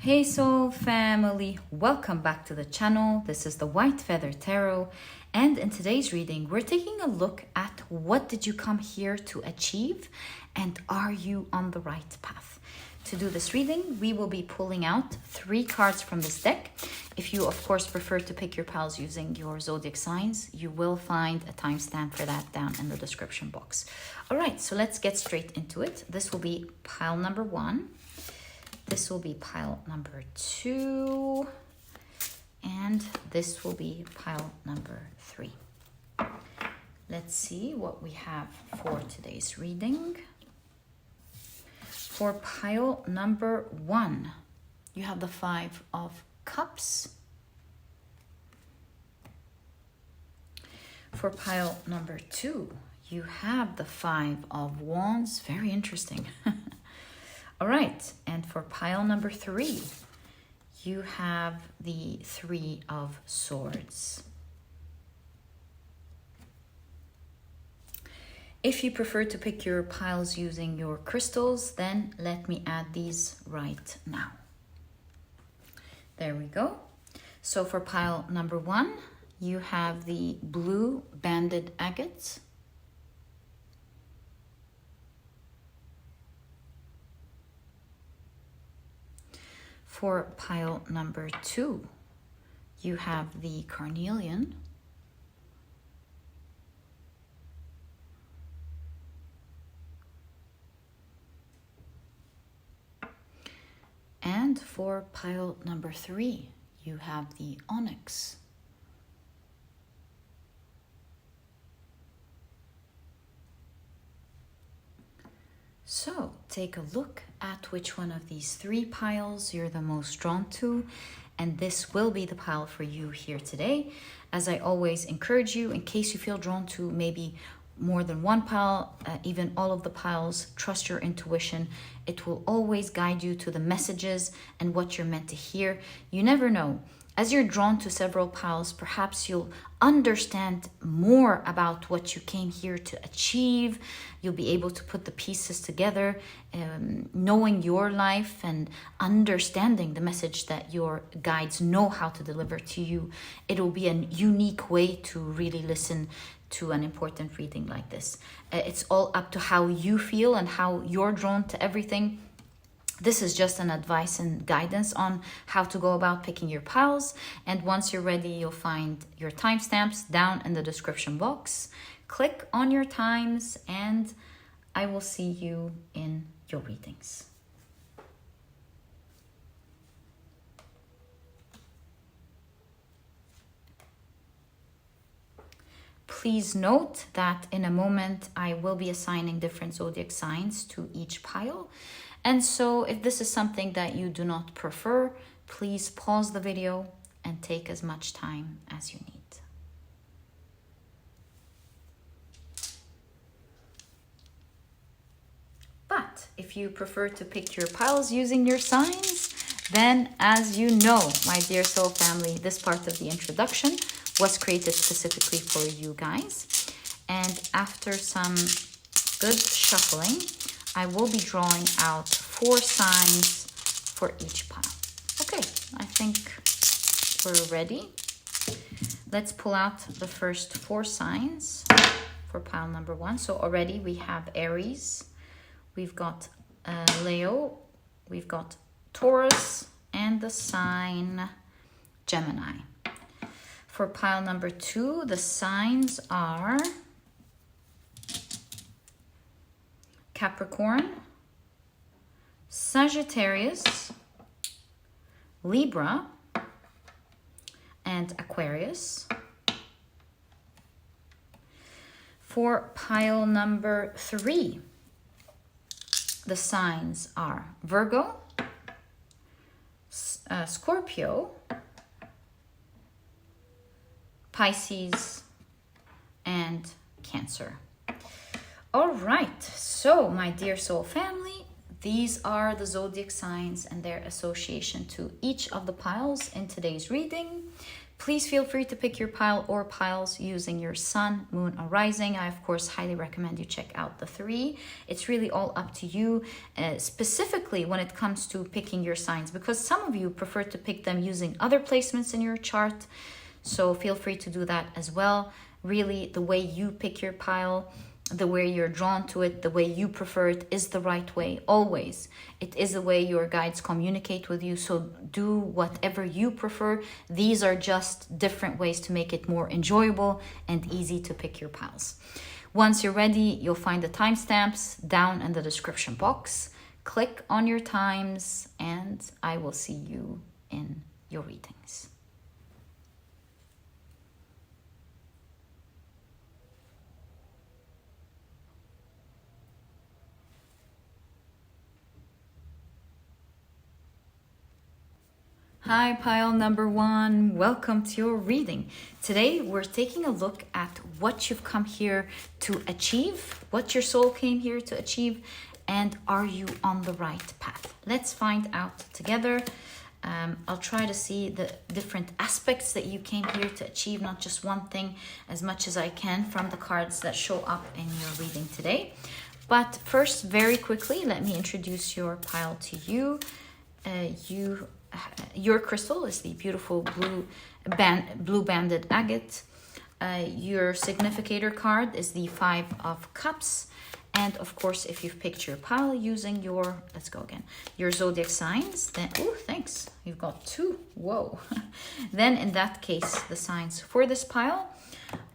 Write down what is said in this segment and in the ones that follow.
Hey Soul family, welcome back to the channel. This is the White Feather Tarot, and in today's reading we're taking a look at what did you come here to achieve and are you on the right path. To do this reading we will be pulling out 3 cards from this deck. If you of course prefer to pick your piles using your zodiac signs, you will find a timestamp for that down in the description box. All right, so let's get straight into it. This will be pile number 1. This will be pile number 2, and this will be pile number 3. Let's see what we have for today's reading. For pile number 1, you have the 5 of Cups. For pile number 2, you have the 5 of Wands. Very interesting. All right, and for pile number 3, you have the 3 of Swords. If you prefer to pick your piles using your crystals, then let me add these right now. There we go. So for pile number 1, you have the blue banded agate. For pile number 2, you have the Carnelian. And for pile number 3, you have the Onyx. So take a look at which one of these 3 piles you're the most drawn to, and this will be the pile for you here today. As I always encourage you, in case you feel drawn to maybe more than one pile, even all of the piles, trust your intuition. It will always guide you to the messages and what you're meant to hear. You never know. As you're drawn to several piles, perhaps you'll understand more about what you came here to achieve. You'll be able to put the pieces together, knowing your life and understanding the message that your guides know how to deliver to you. It will be a unique way to really listen to an important reading like this. It's all up to how you feel and how you're drawn to everything. This is just an advice and guidance on how to go about picking your piles. And once you're ready, you'll find your timestamps down in the description box. Click on your times and I will see you in your readings. Please note that in a moment I will be assigning different zodiac signs to each pile. And so if this is something that you do not prefer, please pause the video and take as much time as you need. But if you prefer to pick your piles using your signs, then as you know, my dear soul family, this part of the introduction was created specifically for you guys. And after some good shuffling, I will be drawing out 4 signs for each pile. Okay, I think we're ready. Let's pull out the first 4 signs for pile number 1. So already we have Aries, we've got Leo, we've got Taurus, and the sign Gemini. For pile number 2, the signs are Capricorn, Sagittarius, Libra, and Aquarius. For pile number 3, the signs are Virgo, Scorpio, Pisces, and Cancer. All right, so my dear soul family, these are the zodiac signs and their association to each of the piles in today's reading. Please feel free to pick your pile or piles using your sun, moon, or rising. I, of course, highly recommend you check out the 3. It's really all up to you, specifically when it comes to picking your signs, because some of you prefer to pick them using other placements in your chart. So feel free to do that as well. Really, the way you pick your pile, the way you're drawn to it, the way you prefer it is the right way, always. It is the way your guides communicate with you, so do whatever you prefer. These are just different ways to make it more enjoyable and easy to pick your piles. Once you're ready, you'll find the timestamps down in the description box. Click on your times and I will see you in your readings. Hi, pile number 1. Welcome to your reading. Today, we're taking a look at what you've come here to achieve, what your soul came here to achieve, and are you on the right path? Let's find out together. I'll try to see the different aspects that you came here to achieve, not just one thing, as much as I can from the cards that show up in your reading today. But first, very quickly, let me introduce your pile to you. Your crystal is the beautiful blue banded agate. Your significator card is the 5 of cups. And of course, if you've picked your pile using your, let's go again, your zodiac signs, then, oh, thanks, you've got 2. Whoa. Then in that case, the signs for this pile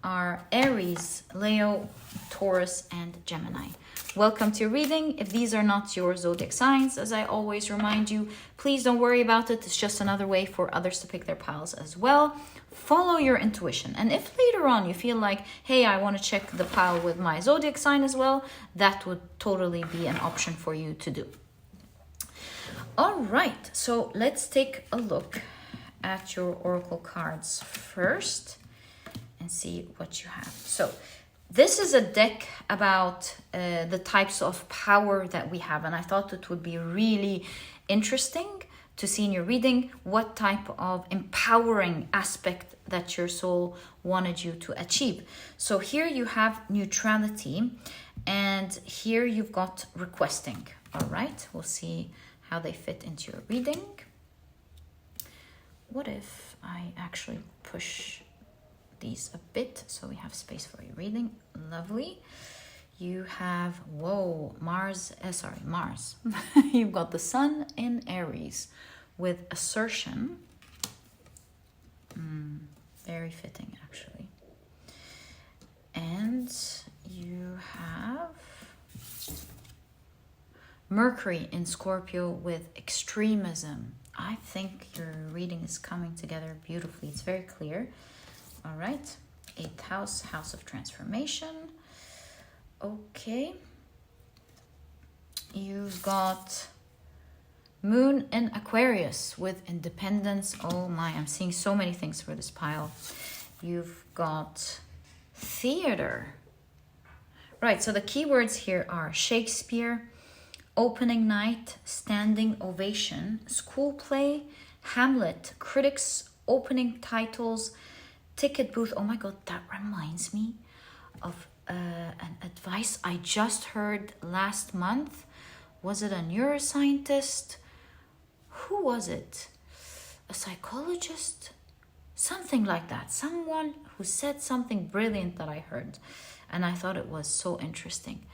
are Aries, Leo, Taurus, and Gemini. Welcome to your reading. If these are not your zodiac signs, as I always remind you, please don't worry about it. It's just another way for others to pick their piles as well. Follow your intuition. And if later on you feel like, hey, I want to check the pile with my zodiac sign as well, that would totally be an option for you to do. All right, so let's take a look at your oracle cards first and see what you have. So this is a deck about the types of power that we have, and I thought it would be really interesting to see in your reading what type of empowering aspect that your soul wanted you to achieve. So here you have neutrality, and here you've got requesting. All right, we'll see how they fit into your reading. What if I actually push these a bit so we have space for your reading? Lovely. You have, whoa, Mars. You've got the sun in Aries with assertion. Very fitting, actually. And you have Mercury in Scorpio with extremism. I think your reading is coming together beautifully. It's very clear. All right, 8th house, house of transformation. Okay. You've got Moon in Aquarius with independence. Oh my, I'm seeing so many things for this pile. You've got theater. Right, so the keywords here are Shakespeare, opening night, standing ovation, school play, Hamlet, critics, opening titles, ticket booth. Oh my God, that reminds me of an advice I just heard last month. Was it a neuroscientist? Who was it? A psychologist? Something like that. Someone who said something brilliant that I heard, and I thought it was so interesting.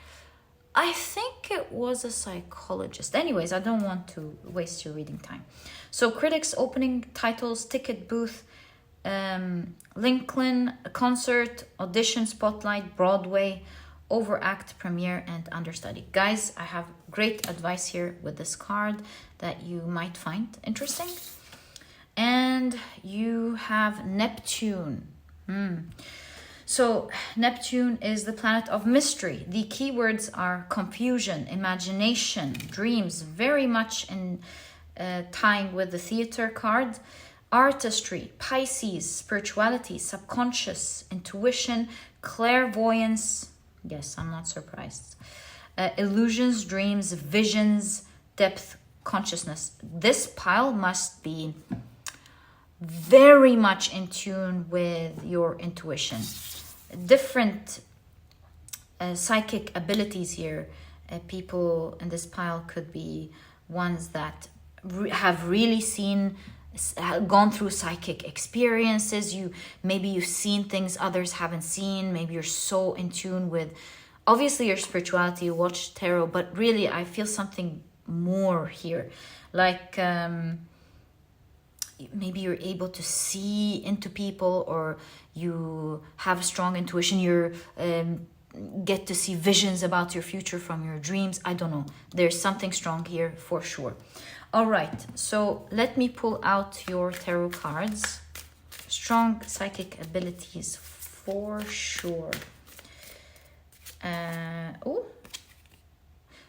I think it was a psychologist. Anyways, I don't want to waste your reading time. So critics, opening titles, ticket booth, Lincoln, concert, audition, spotlight, Broadway, overact, premiere, and understudy. Guys, I have great advice here with this card that you might find interesting. And you have Neptune. So Neptune is the planet of mystery. The keywords are confusion, imagination, dreams, very much in tying with the theater card. Artistry, Pisces, spirituality, subconscious, intuition, clairvoyance. Yes, I'm not surprised. Illusions, dreams, visions, depth, consciousness. This pile must be very much in tune with your intuition. Different psychic abilities here. People in this pile could be ones that have really gone through psychic experiences. Maybe you've seen things others haven't seen. Maybe you're so in tune with, obviously, your spirituality. You watch tarot, but really I feel something more here. Like maybe you're able to see into people, or you have a strong intuition. You're get to see visions about your future from your dreams. I don't know. There's something strong here for sure. All right, so let me pull out your tarot cards. Strong psychic abilities for sure.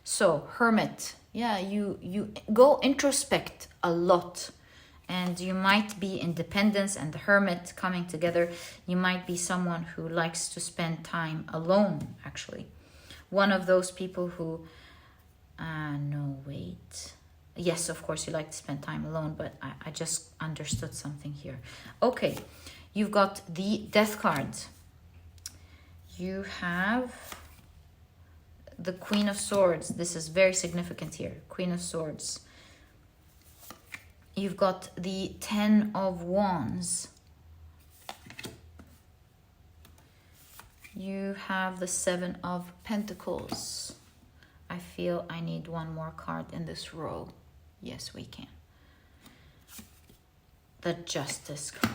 So Hermit. Yeah, you go introspect a lot. And you might be independence and the Hermit coming together. You might be someone who likes to spend time alone, actually. One of those people who... no, wait. Yes, of course, you like to spend time alone, but I just understood something here. Okay, you've got the Death card. You have the Queen of Swords. This is very significant here. Queen of Swords. You've got the Ten of Wands. You have the Seven of Pentacles. I feel I need one more card in this row. Yes, we can. The Justice card.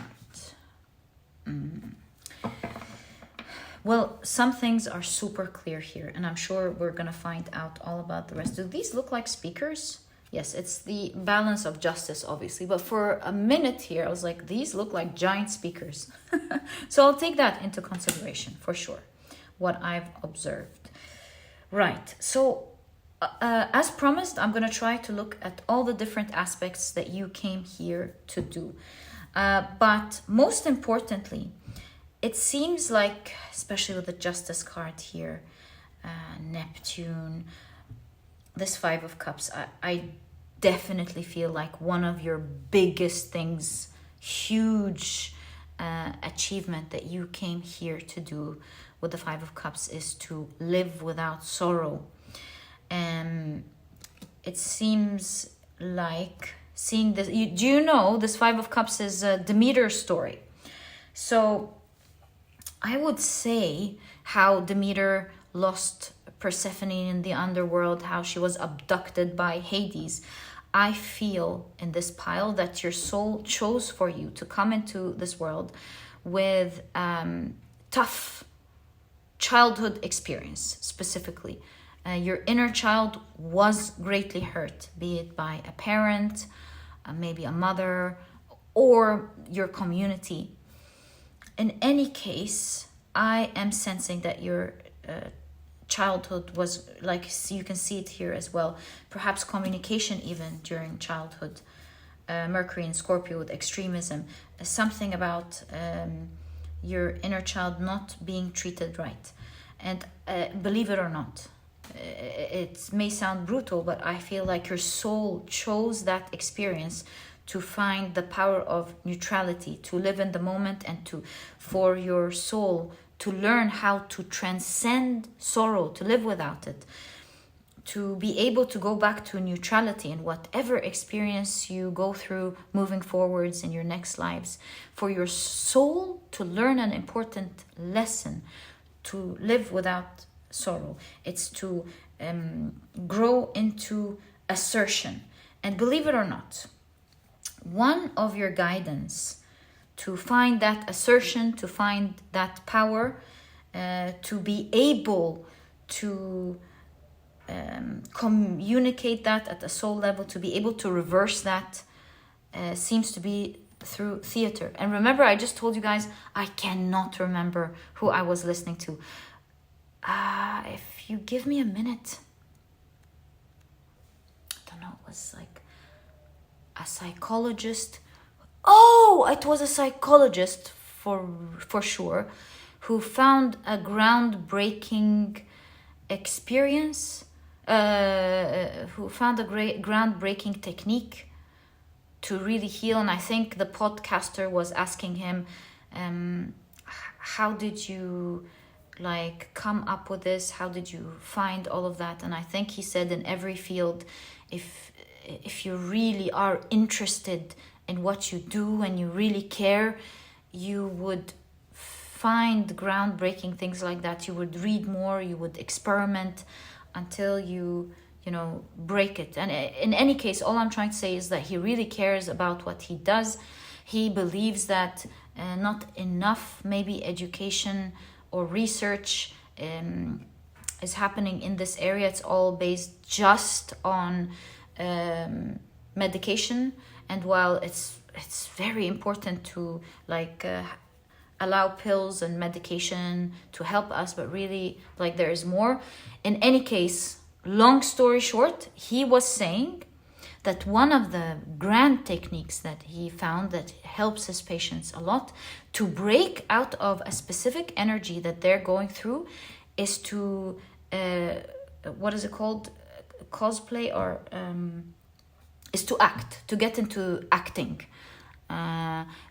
Well, some things are super clear here, and I'm sure we're going to find out all about the rest. Do these look like speakers? Yes, it's the balance of justice, obviously. But for a minute here, I was like, these look like giant speakers. So I'll take that into consideration for sure, what I've observed. Right, so as promised, I'm going to try to look at all the different aspects that you came here to do. But most importantly, it seems like, especially with the Justice card here, Neptune, this Five of Cups, I definitely feel like one of your biggest things, huge achievement that you came here to do with the Five of Cups is to live without sorrow. It seems like seeing this, do you know this Five of Cups is Demeter's story? So I would say how Demeter lost Persephone in the underworld, how she was abducted by Hades. I feel in this pile that your soul chose for you to come into this world with tough childhood experience, specifically. Your inner child was greatly hurt, be it by a parent, maybe a mother, or your community. In any case, I am sensing that your childhood was, like you can see it here as well, perhaps communication even during childhood. Mercury in Scorpio with extremism, something about your inner child not being treated right. And believe it or not, it may sound brutal, but I feel like your soul chose that experience to find the power of neutrality, to live in the moment, and for your soul to learn how to transcend sorrow, to live without it, to be able to go back to neutrality in whatever experience you go through moving forwards in your next lives. For your soul to learn an important lesson, to live without sorrow. It's to grow into assertion. And believe it or not, one of your guidance to find that assertion, to find that power, to be able to communicate that at a soul level, to be able to reverse that, seems to be through theater. And remember, I just told you guys, I cannot remember who I was listening to. If you give me a minute, I don't know, it was like a psychologist. Oh, it was a psychologist for sure, who found a groundbreaking experience, who found a great groundbreaking technique really heal. And I think the podcaster was asking him, how did you like come up with this? How did you find all of that? And I think he said, in every field, if you really are interested in what you do and you really care, you would find groundbreaking things like that. You would read more, you would experiment until you break it. And in any case, all I'm trying to say is that he really cares about what he does. He believes that not enough maybe education or research is happening in this area. It's all based just on medication. And while it's very important to allow pills and medication to help us, but really there is more. In any case, long story short, he was saying that one of the grand techniques that he found that helps his patients a lot to break out of a specific energy that they're going through is to, what is it called? Cosplay, or is to act, to get into acting.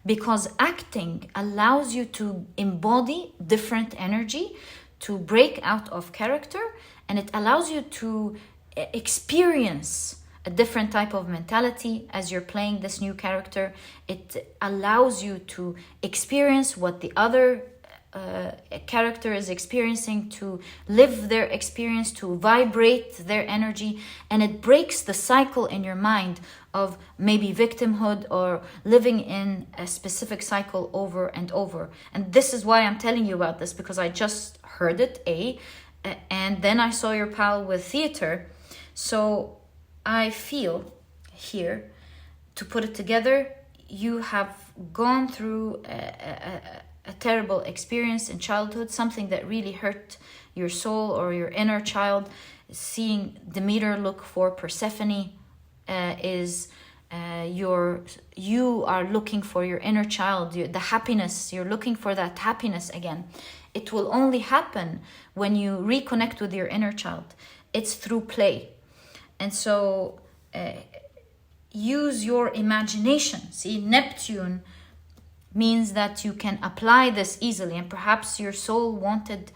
Because acting allows you to embody different energy, to break out of character, and it allows you to experience a different type of mentality as you're playing this new character. It allows you to experience what the other character is experiencing, to live their experience, to vibrate their energy, and it breaks the cycle in your mind of maybe victimhood or living in a specific cycle over and over. And this is why I'm telling you about this, because I just heard it, and then I saw your pal with theater. So I feel here, to put it together, you have gone through a terrible experience in childhood, something that really hurt your soul or your inner child. Seeing Demeter look for Persephone is you are looking for your inner child, the happiness. You're looking for that happiness again. It will only happen when you reconnect with your inner child. It's through play. And so use your imagination. See, Neptune means that you can apply this easily, and perhaps your soul wanted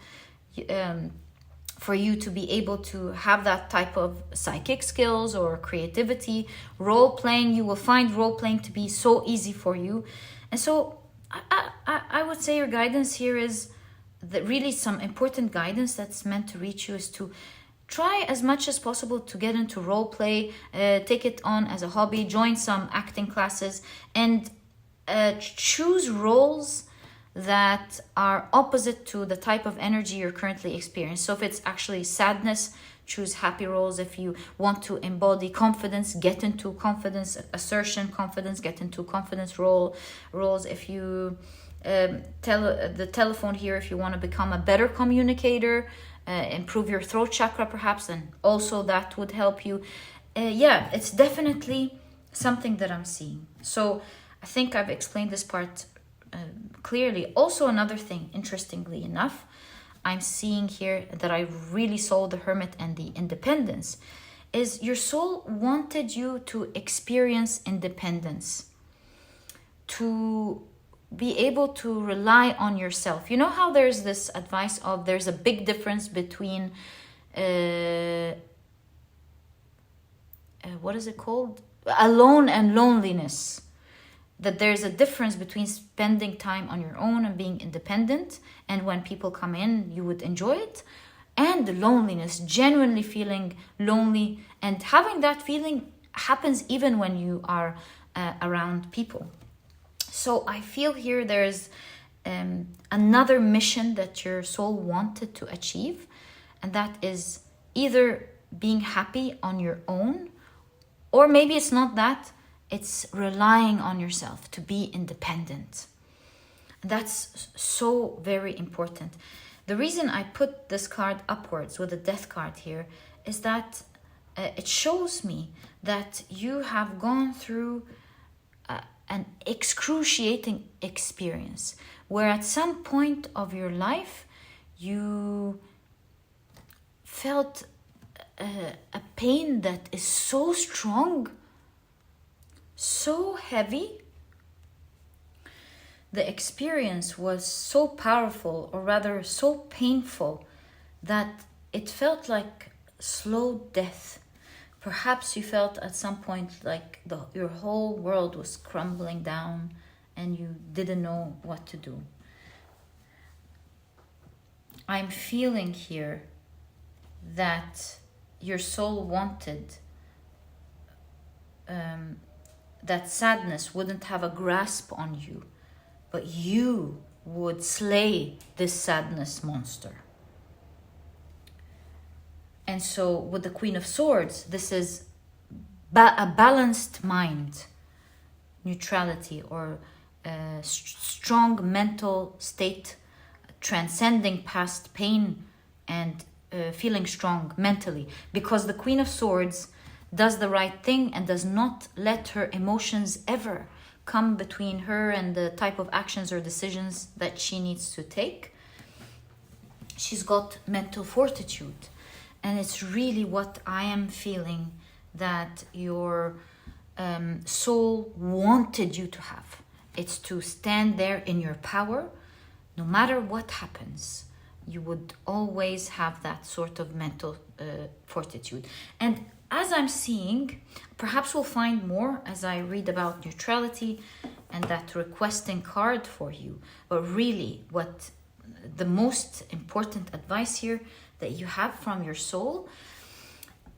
for you to be able to have that type of psychic skills or creativity. Role playing, you will find role playing to be so easy for you. And so I would say your guidance here is that really some important guidance that's meant to reach you is to try as much as possible to get into role play, take it on as a hobby, join some acting classes, and choose roles that are opposite to the type of energy you're currently experiencing. So if it's actually sadness, choose happy roles. If you want to embody confidence, get into confidence, assertion, confidence, get into confidence roles. If you the telephone here, if you want to become a better communicator, improve your throat chakra perhaps, and also that would help you. It's definitely something that I'm seeing. So I think I've explained this part clearly. Also, another thing, interestingly enough, I'm seeing here that I really saw the Hermit and the Independence, is your soul wanted you to experience independence, to be able to rely on yourself. You know how there's this advice of there's a big difference between what is it called? Alone and loneliness. That there's a difference between spending time on your own and being independent, and when people come in, you would enjoy it, and loneliness, genuinely feeling lonely, and having that feeling happens even when you are around people. So I feel here there's another mission that your soul wanted to achieve, and that is either being happy on your own, or maybe it's not that, it's relying on yourself to be independent. That's so very important. The reason I put this card upwards with the Death card here is that it shows me that you have gone through an excruciating experience where at some point of your life you felt a pain that is so strong so heavy. The experience was so powerful, or rather so painful, that it felt like slow death. Perhaps you felt at some point like your whole world was crumbling down and you didn't know what to do. I'm feeling here that your soul wanted that sadness wouldn't have a grasp on you, but you would slay this sadness monster. And so with the Queen of Swords, this is a balanced mind, neutrality, or a strong mental state, transcending past pain and feeling strong mentally. Because the Queen of Swords does the right thing and does not let her emotions ever come between her and the type of actions or decisions that she needs to take. She's got mental fortitude. And it's really what I am feeling that your soul wanted you to have. It's to stand there in your power. No matter what happens, you would always have that sort of mental fortitude. And as I'm seeing, perhaps we'll find more as I read about neutrality and that requesting card for you. But really, what the most important advice here that you have from your soul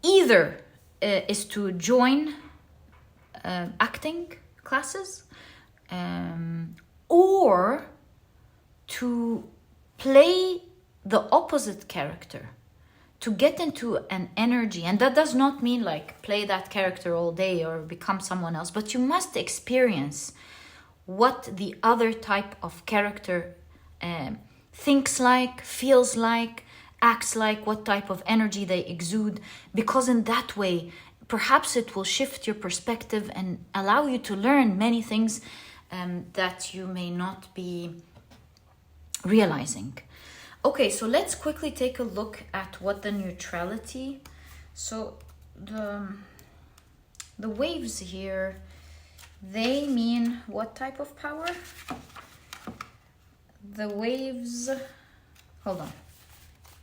either is to join acting classes or to play the opposite character, to get into an energy. And that does not mean like play that character all day or become someone else, but you must experience what the other type of character thinks like, feels like, acts like, what type of energy they exude, because in that way perhaps it will shift your perspective and allow you to learn many things that you may not be realizing. Okay, so let's quickly take a look at what the neutrality. So the waves here, they mean what type of power? The waves, hold on.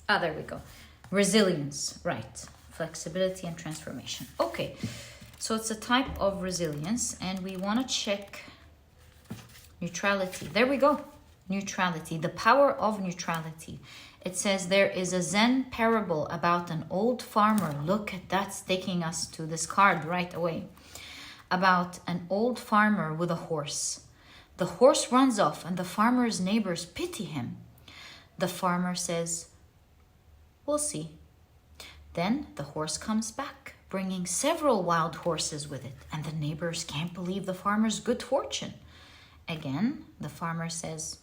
There we go. Resilience, right. Flexibility and transformation. Okay, so it's a type of resilience and we want to check neutrality. There we go. Neutrality, the power of neutrality. It says there is a Zen parable about an old farmer. Look at that's taking us to this card right away. About an old farmer with a horse. The horse runs off and the farmer's neighbors pity him. The farmer says, "We'll see." Then the horse comes back, bringing several wild horses with it, and the neighbors can't believe the farmer's good fortune. Again, the farmer says,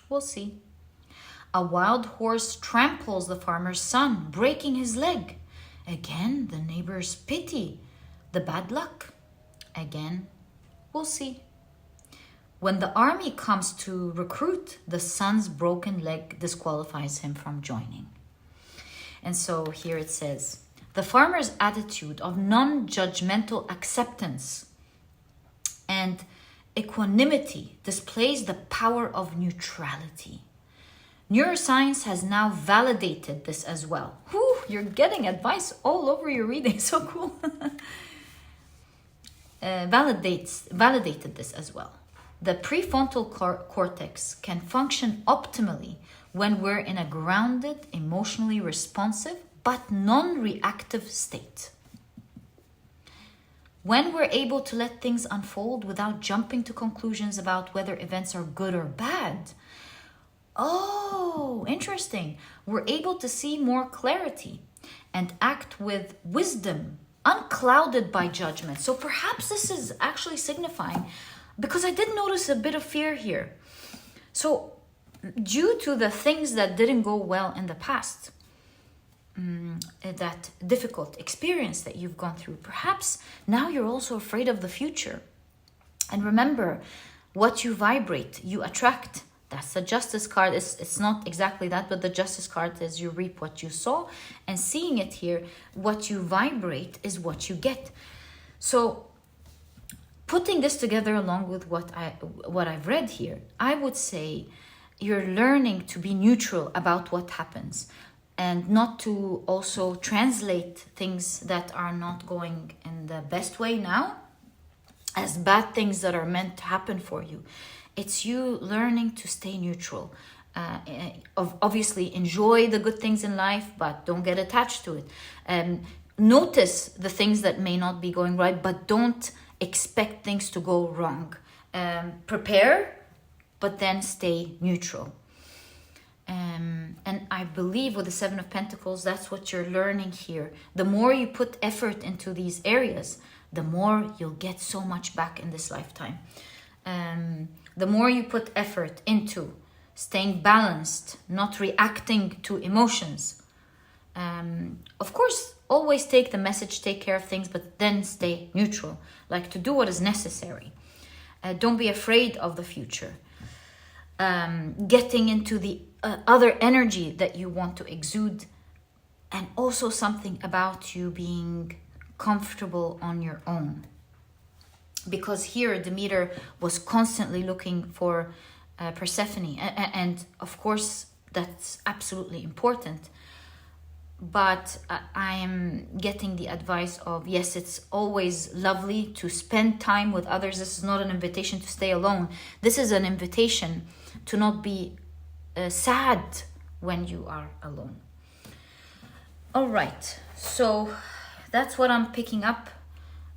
"We'll see." A wild horse tramples the farmer's son, breaking his leg. Again, the neighbors pity the bad luck. Again, "We'll see." When the army comes to recruit, the son's broken leg disqualifies him from joining. And so here it says, the farmer's attitude of non-judgmental acceptance and equanimity displays the power of neutrality. Neuroscience has now validated this as well. Whew, you're getting advice all over your reading, so cool. Validated this as well. The prefrontal cortex can function optimally when we're in a grounded, emotionally responsive, but non-reactive state. When we're able to let things unfold without jumping to conclusions about whether events are good or bad. Oh, interesting. We're able to see more clarity and act with wisdom, unclouded by judgment. So perhaps this is actually signifying, because I did notice a bit of fear here. So due to the things that didn't go well in the past, that difficult experience that you've gone through, perhaps now you're also afraid of the future. And remember, what you vibrate, you attract. That's the Justice card. It's not exactly that, but the Justice card is you reap what you sow. And seeing it here, what you vibrate is what you get. So putting this together along with what I've read here, I would say you're learning to be neutral about what happens, and not to also translate things that are not going in the best way now as bad things that are meant to happen for you. It's you learning to stay neutral. Obviously, enjoy the good things in life, but don't get attached to it. Notice the things that may not be going right, but don't expect things to go wrong. Prepare, but then stay neutral. And I believe with the Seven of Pentacles, that's what you're learning here. The more you put effort into these areas, the more you'll get so much back in this lifetime. The more you put effort into staying balanced, not reacting to emotions. Of course, always take the message, take care of things, but then stay neutral. Like, to do what is necessary. Don't be afraid of the future. Getting into the other energy that you want to exude, and also something about you being comfortable on your own. Because here Demeter was constantly looking for Persephone, and of course that's absolutely important. But I am getting the advice of, yes, it's always lovely to spend time with others. This is not an invitation to stay alone. This is an invitation to not be sad when you are alone. All right, so that's what I'm picking up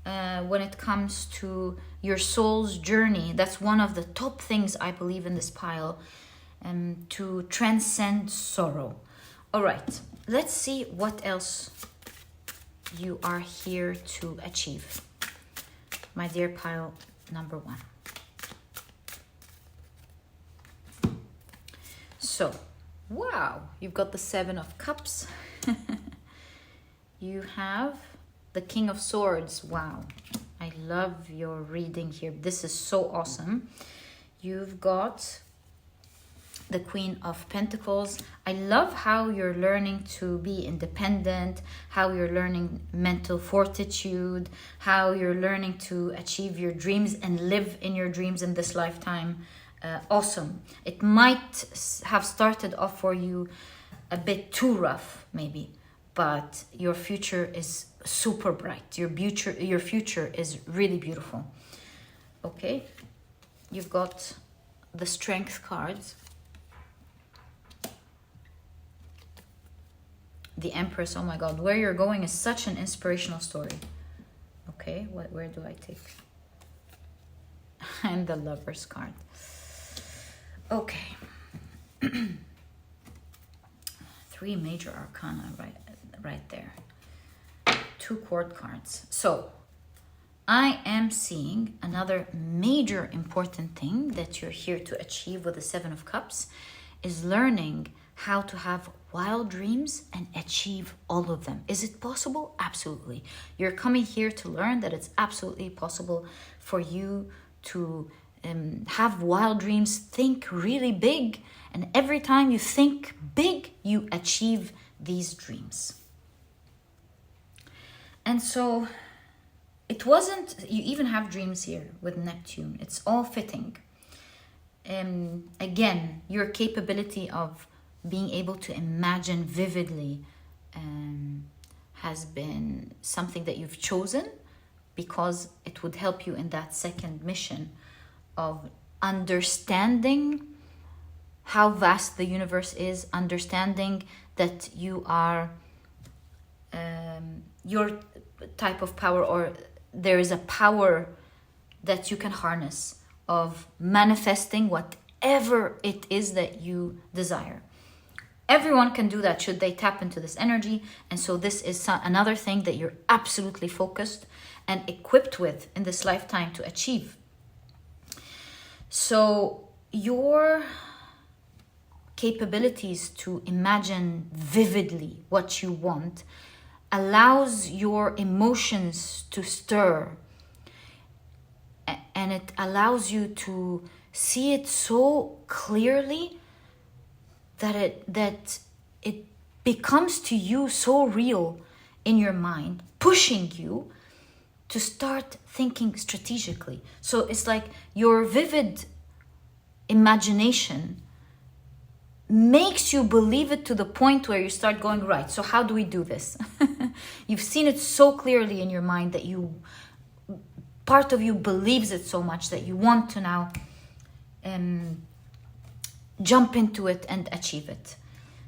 when it comes to your soul's journey. That's one of the top things I believe in this pile, to transcend sorrow. All right, let's see what else you are here to achieve, my dear pile number 1. So, wow, you've got the Seven of Cups. You have the King of Swords. Wow, I love your reading here. This is so awesome. You've got the Queen of Pentacles. I love how you're learning to be independent, how you're learning mental fortitude, how you're learning to achieve your dreams and live in your dreams in this lifetime. Awesome. It might have started off for you a bit too rough, maybe, but your future is super bright. Your future is really beautiful. Okay, you've got the Strength cards. The Empress. Oh my God, where you're going is such an inspirational story. Okay, where do I take? And the Lover's card. Okay. 3 major arcana right there. 2 court cards. So I am seeing another major important thing that you're here to achieve with the Seven of Cups is learning how to have wild dreams and achieve all of them. Is it possible? Absolutely. You're coming here to learn that it's absolutely possible for you to have wild dreams, think really big, and every time you think big, you achieve these dreams. And so it wasn't, you even have dreams here with Neptune. It's all fitting. Again, your capability of being able to imagine vividly has been something that you've chosen because it would help you in that second mission of understanding how vast the universe is, understanding that you are your type of power, or there is a power that you can harness of manifesting whatever it is that you desire. Everyone can do that should they tap into this energy. And so this is another thing that you're absolutely focused and equipped with in this lifetime to achieve. So your capabilities to imagine vividly what you want allows your emotions to stir, and it allows you to see it so clearly that it becomes to you so real in your mind, pushing you to start thinking strategically. So it's like your vivid imagination makes you believe it to the point where you start going, right, so how do we do this? You've seen it so clearly in your mind that part of you believes it so much that you want to now jump into it and achieve it.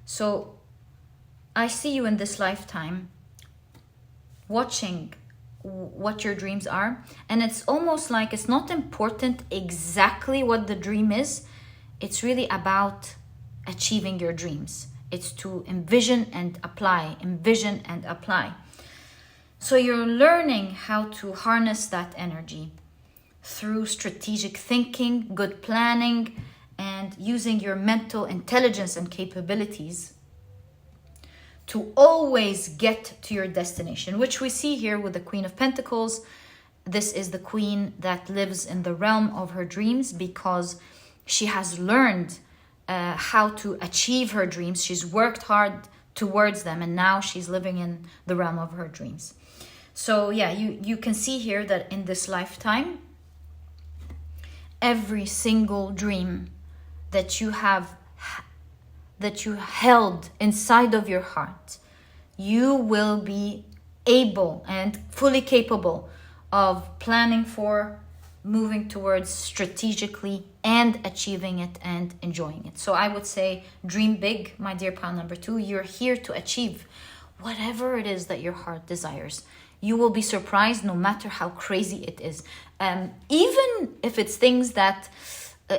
So I see you in this lifetime watching what your dreams are, and it's almost like it's not important exactly what the dream is. It's really about achieving your dreams. It's to envision and apply, envision and apply. So you're learning how to harness that energy through strategic thinking, good planning, and using your mental intelligence and capabilities to always get to your destination, which we see here with the Queen of Pentacles. This is the queen that lives in the realm of her dreams because she has learned how to achieve her dreams. She's worked hard towards them, and now she's living in the realm of her dreams. So yeah, you can see here that in this lifetime, every single dream that you held inside of your heart, you will be able and fully capable of planning for, moving towards strategically, and achieving it and enjoying it. So I would say dream big, my dear pile number 2. You're here to achieve whatever it is that your heart desires. You will be surprised no matter how crazy it is. Even if it's things that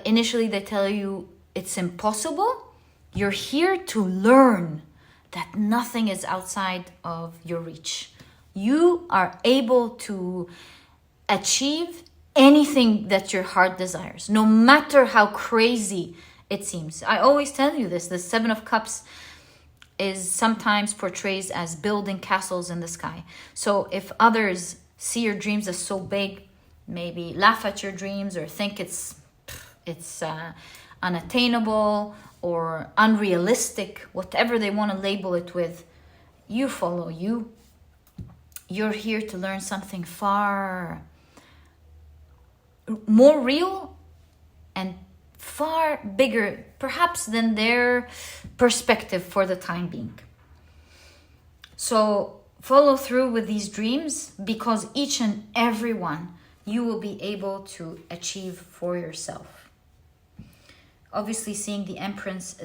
initially they tell you it's impossible, you're here to learn that nothing is outside of your reach. You are able to achieve anything that your heart desires, no matter how crazy it seems. I always tell you this. The 7 of Cups is sometimes portrayed as building castles in the sky. So if others see your dreams as so big, maybe laugh at your dreams or think it's unattainable or unrealistic, whatever they want to label it with, you follow you. You're here to learn something far more real and far bigger, perhaps, than their perspective for the time being. So follow through with these dreams, because each and every one you will be able to achieve for yourself. Obviously, seeing the Empress,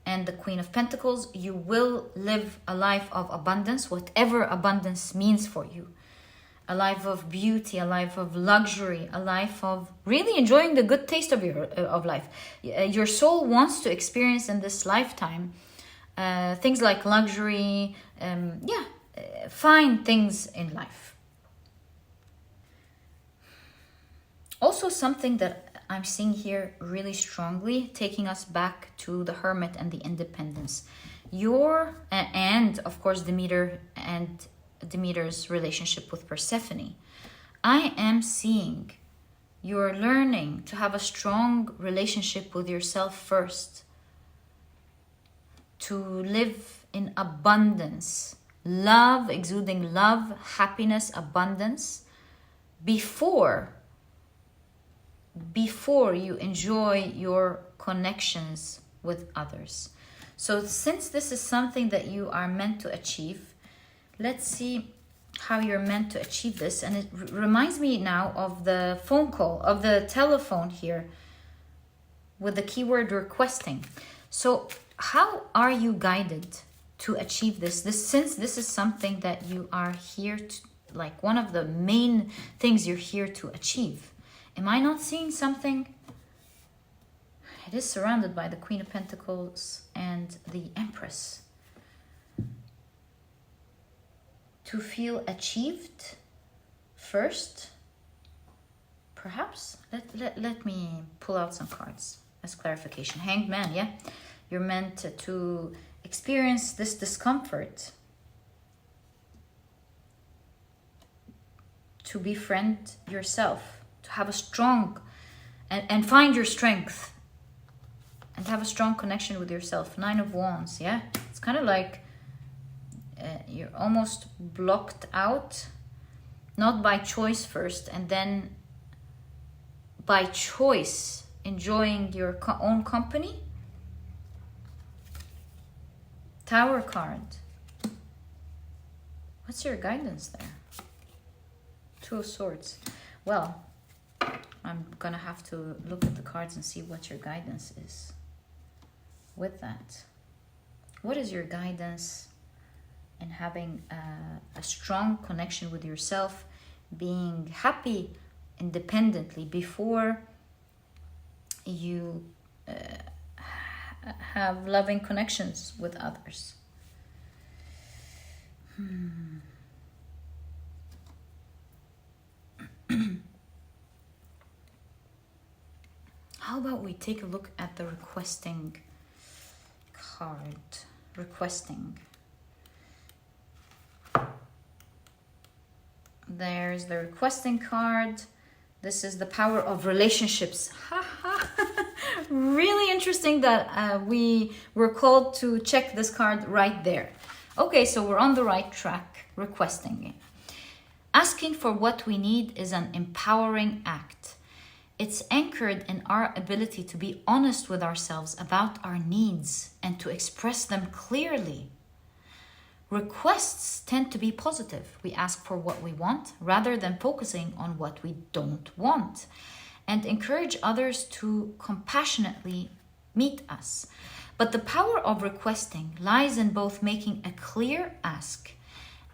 and the Queen of Pentacles, you will live a life of abundance, whatever abundance means for you. A life of beauty, a life of luxury, a life of really enjoying the good taste of life. Your soul wants to experience in this lifetime things like luxury, fine things in life. Also, something that I'm seeing here really strongly, taking us back to the Hermit and the independence. And of course Demeter's relationship with Persephone. I am seeing you're learning to have a strong relationship with yourself first, to live in abundance, love, exuding love, happiness, abundance, before you enjoy your connections with others. So since this is something that you are meant to achieve, let's see how you're meant to achieve this. And it reminds me now of the phone call, of the telephone here with the keyword requesting. So how are you guided to achieve this? Since this is something that you are here to, like one of the main things you're here to achieve. Am I not seeing something? It is surrounded by the Queen of Pentacles and the Empress. To feel achieved first, perhaps. Let me pull out some cards as clarification. Hanged Man, yeah? You're meant to experience this discomfort, to befriend yourself, to have a strong and find your strength and have a strong connection with yourself. 9 of Wands, yeah? It's kind of like you're almost blocked out not by choice first, and then by choice enjoying your own company. Tower card. What's your guidance there? Two of Swords. Well, I'm gonna have to look at the cards and see what your guidance is with that. What is your guidance in having a strong connection with yourself, being happy independently before you have loving connections with others? How about we take a look at the requesting card? Requesting. There's the requesting card. This is the power of relationships. Really interesting that we were called to check this card right there. Okay, so we're on the right track. Requesting. Asking for what we need is an empowering act. It's anchored in our ability to be honest with ourselves about our needs and to express them clearly. Requests tend to be positive. We ask for what we want rather than focusing on what we don't want, and encourage others to compassionately meet us. But the power of requesting lies in both making a clear ask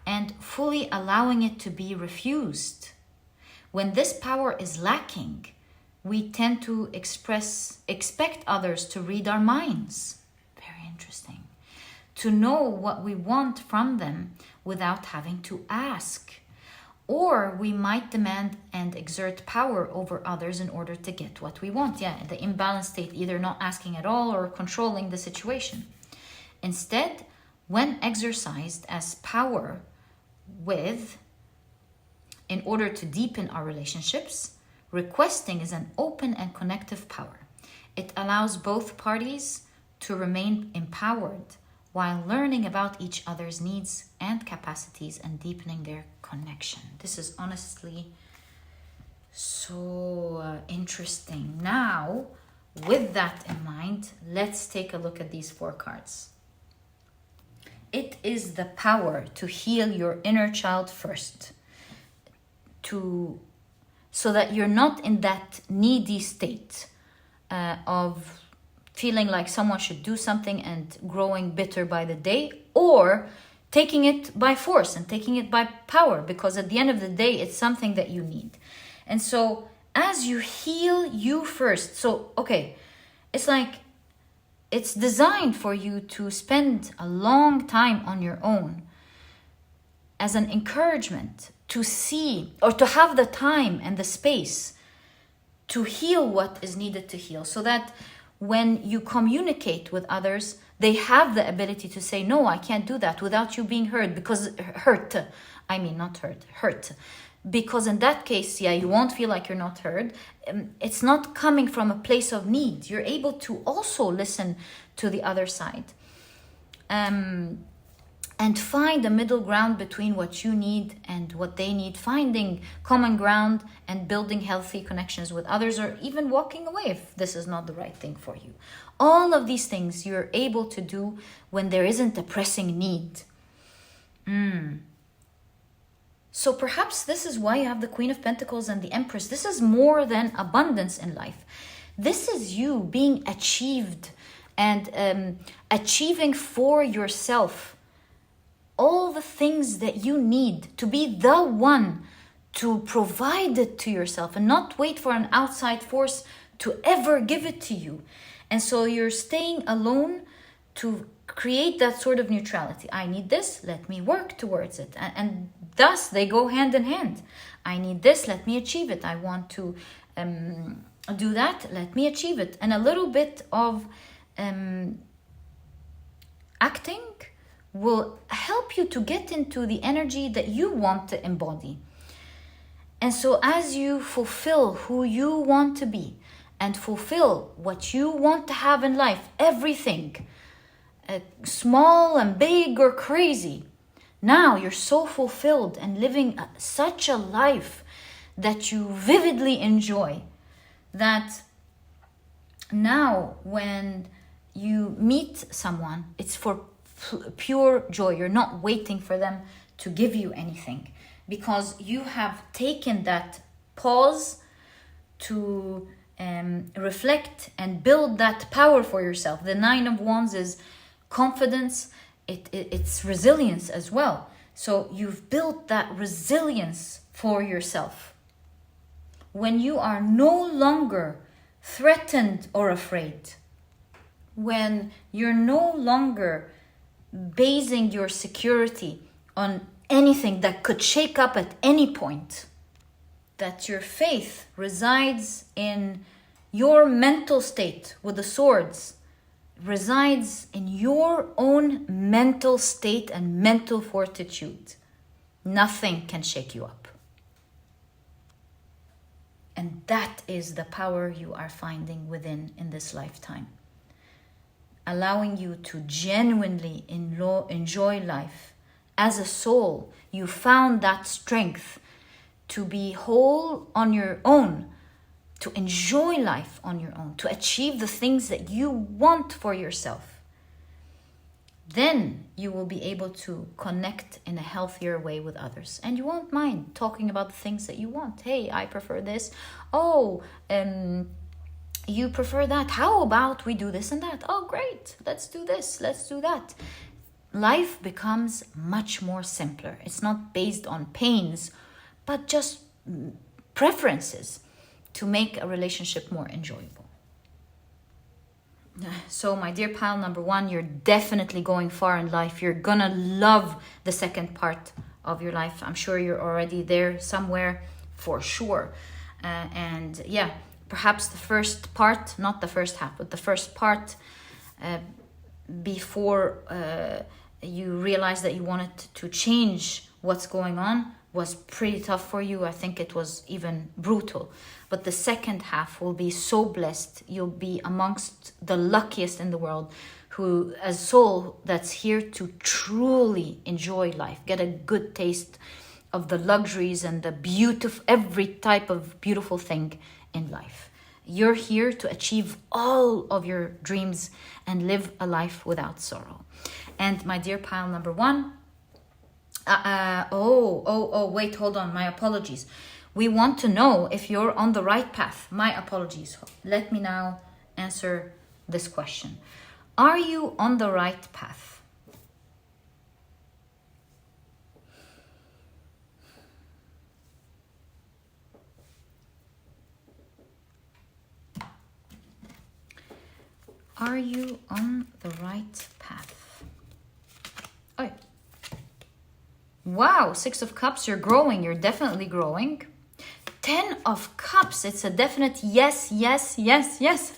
and fully allowing it to be refused. When this power is lacking, we tend to expect others to read our minds. Very interesting. To know what we want from them without having to ask. Or we might demand and exert power over others in order to get what we want. Yeah, the imbalanced state, either not asking at all or controlling the situation. Instead, when exercised as power in order to deepen our relationships, requesting is an open and connective power. It allows both parties to remain empowered while learning about each other's needs and capacities and deepening their connection. This is honestly so interesting. Now, with that in mind, let's take a look at these 4 cards. It is the power to heal your inner child first, so that you're not in that needy state of feeling like someone should do something and growing bitter by the day, or taking it by force and taking it by power, because at the end of the day, it's something that you need. And so as you heal you first, so, okay, it's like it's designed for you to spend a long time on your own as an encouragement to see or to have the time and the space to heal what is needed to heal, so that when you communicate with others, they have the ability to say, no, I can't do that, without you being hurt, hurt. Because in that case, yeah, you won't feel like you're not heard. It's not coming from a place of need. You're able to also listen to the other side. And find a middle ground between what you need and what they need, finding common ground and building healthy connections with others, or even walking away if this is not the right thing for you. All of these things you're able to do when there isn't a pressing need. So perhaps this is why you have the Queen of Pentacles and the Empress. This is more than abundance in life. This is you being achieved and achieving for yourself all the things that you need to be the one to provide it to yourself and not wait for an outside force to ever give it to you. And so you're staying alone to create that sort of neutrality. I need this, let me work towards it. And thus they go hand in hand. I need this, let me achieve it. I want to do that, let me achieve it. And a little bit of acting will help you to get into the energy that you want to embody. And so as you fulfill who you want to be and fulfill what you want to have in life, everything, small and big or crazy, Now you're so fulfilled and living such a life that you vividly enjoy, that now when you meet someone, it's for pure joy. You're not waiting for them to give you anything, because you have taken that pause to reflect and build that power for yourself. The 9 of Wands is confidence, it's resilience as well. So you've built that resilience for yourself. When you are no longer threatened or afraid, when you're no longer basing your security on anything that could shake up at any point, that your faith resides in your mental state with the swords, resides in your own mental state and mental fortitude. Nothing can shake you up. And that is the power you are finding within in this lifetime, allowing you to genuinely enjoy life. As a soul, you found that strength to be whole on your own, to enjoy life on your own, to achieve the things that you want for yourself. Then you will be able to connect in a healthier way with others. And you won't mind talking about the things that you want. Hey, I prefer this. Oh, you prefer that. How about we do this and that? Oh, great. Let's do this. Let's do that. Life becomes much more simpler. It's not based on pains, but just preferences to make a relationship more enjoyable. So my dear pile number 1, you're definitely going far in life. You're gonna love the second part of your life. I'm sure you're already there somewhere for sure. And yeah, perhaps the first part, not the first half, but the first part before you realized that you wanted to change what's going on was pretty tough for you. I think it was even brutal. But the second half will be so blessed. You'll be amongst the luckiest in the world, who, a soul that's here to truly enjoy life, get a good taste of the luxuries and the beautiful, every type of beautiful thing in life. You're here to achieve all of your dreams and live a life without sorrow. And my dear pile number 1, wait, hold on, my apologies. We want to know if you're on the right path. My apologies. Let me now answer this question. Are you on the right path? Are you on the right path? Oh, wow, 6 of Cups, you're growing. You're definitely growing. 10 of Cups, it's a definite yes, yes, yes, yes.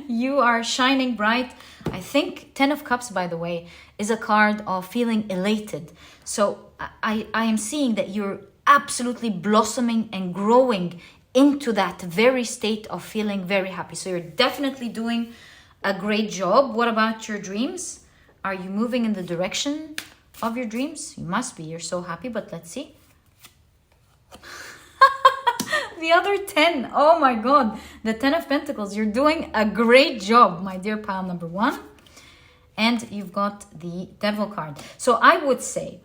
You are shining bright. I think 10 of Cups, by the way, is a card of feeling elated. So I am seeing that you're absolutely blossoming and growing into that very state of feeling very happy. So you're definitely doing a great job. What about your dreams? Are you moving in the direction of your dreams? You must be. You're so happy, but let's see. The other 10. Oh my God. The 10 of Pentacles. You're doing a great job, my dear pile number 1. And you've got the Devil card. So I would say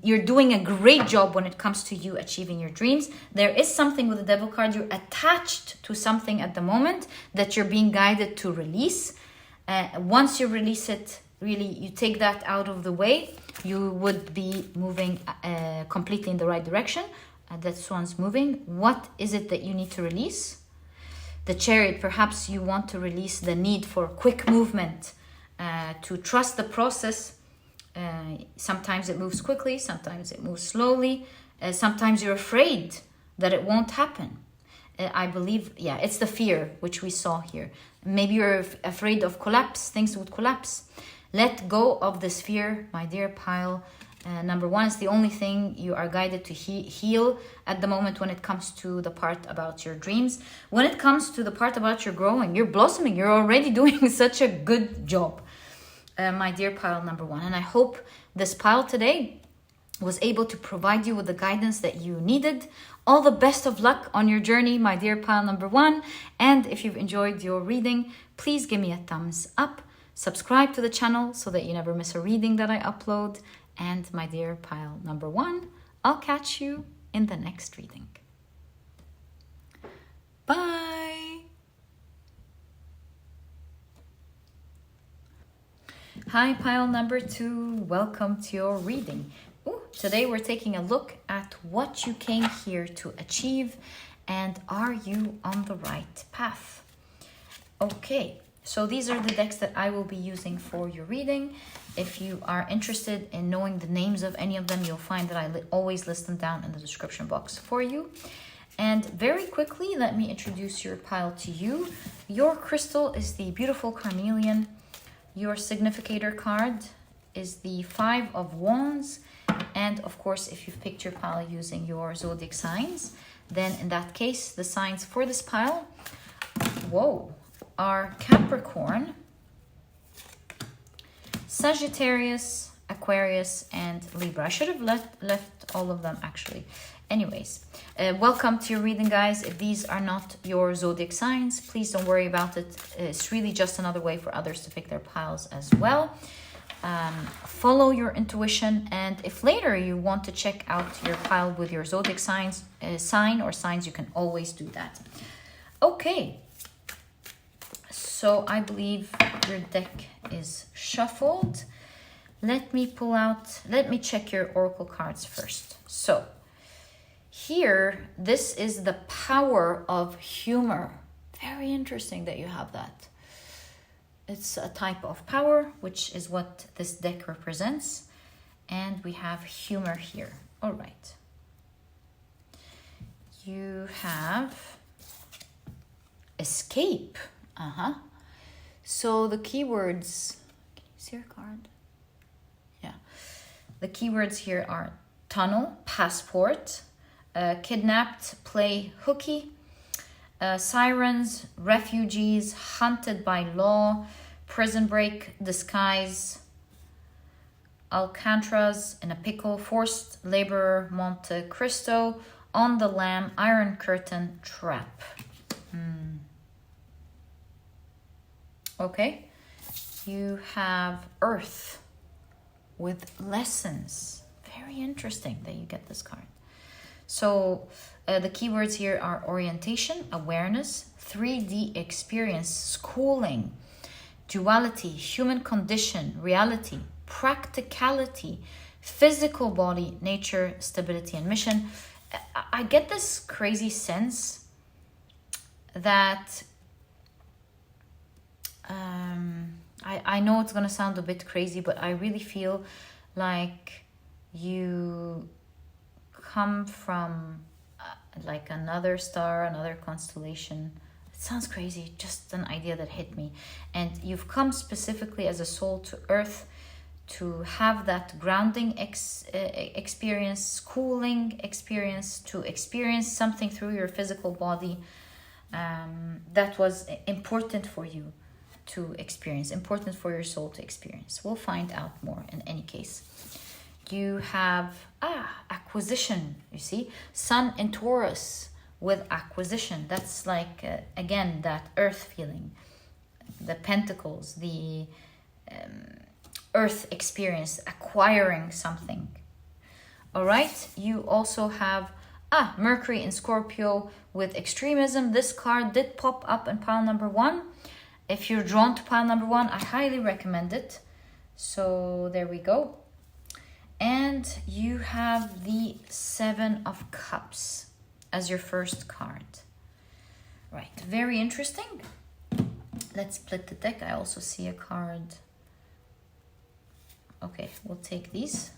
you're doing a great job when it comes to you achieving your dreams. There is something with the Devil card. You're attached to something at the moment that you're being guided to release. Once you release it, really, you take that out of the way, you would be moving completely in the right direction. That Swan's moving. What is it that you need to release? The Chariot. Perhaps you want to release the need for quick movement, to trust the process. Sometimes it moves quickly, sometimes it moves slowly. Sometimes you're afraid that it won't happen. I believe, yeah, it's the fear which we saw here. Maybe you're afraid of collapse, things would collapse. Let go of this fear, my dear pile. Number 1 is the only thing you are guided to heal at the moment when it comes to the part about your dreams. When it comes to the part about your growing, you're blossoming. You're already doing such a good job, my dear pile number 1. And I hope this pile today was able to provide you with the guidance that you needed. All the best of luck on your journey, my dear pile number 1. And if you've enjoyed your reading, please give me a thumbs up. Subscribe to the channel so that you never miss a reading that I upload. And my dear pile number 1, I'll catch you in the next reading. Bye! Hi, pile number 2. Welcome to your reading. Today we're taking a look at what you came here to achieve, and are you on the right path? Okay, so these are the decks that I will be using for your reading. If you are interested in knowing the names of any of them, you'll find that I always list them down in the description box for you. And very quickly, let me introduce your pile to you. Your crystal is the beautiful Carnelian. Your significator card is the 5 of Wands. And of course, if you've picked your pile using your zodiac signs, then in that case, the signs for this pile, are Capricorn, Sagittarius, Aquarius, and Libra. I should have left all of them actually. Anyways, welcome to your reading, guys. If these are not your zodiac signs, please don't worry about it. It's really just another way for others to pick their piles as well. Follow your intuition, and if later you want to check out your pile with your zodiac sign or signs, you can always do that. Okay, so I believe your deck is shuffled. Let me check your oracle cards first. So here, this is the power of humor. Very interesting that you have that. It's a type of power, which is what this deck represents. And we have humor here. All right. You have escape. So the keywords, can you see your card? Yeah. The keywords here are tunnel, passport, kidnapped, play hooky, sirens, refugees, hunted by law, prison break, disguise, Alcatraz in a pickle, forced laborer, Monte Cristo, on the lam, iron curtain, trap. Okay, you have earth with lessons. Very interesting that you get this card. So the keywords here are orientation, awareness, 3D experience, schooling, duality, human condition, reality, practicality, physical body, nature, stability, and mission. I get this crazy sense that I know it's going to sound a bit crazy, but I really feel like you come from like another star, another constellation. It sounds crazy, just an idea that hit me. And you've come specifically as a soul to Earth to have that grounding experience, schooling experience, to experience something through your physical body that was important for you to experience, important for your soul to experience. We'll find out more in any case. You have acquisition, you see, Sun in Taurus with acquisition. That's like, again, that earth feeling, the pentacles, the earth experience, acquiring something. All right, you also have Mercury in Scorpio with extremism. This card did pop up in pile number 1. If you're drawn to pile number 1, I highly recommend it. So there we go. And you have the 7 of Cups as your first card. Right, very interesting. Let's split the deck. I also see a card. Okay, we'll take these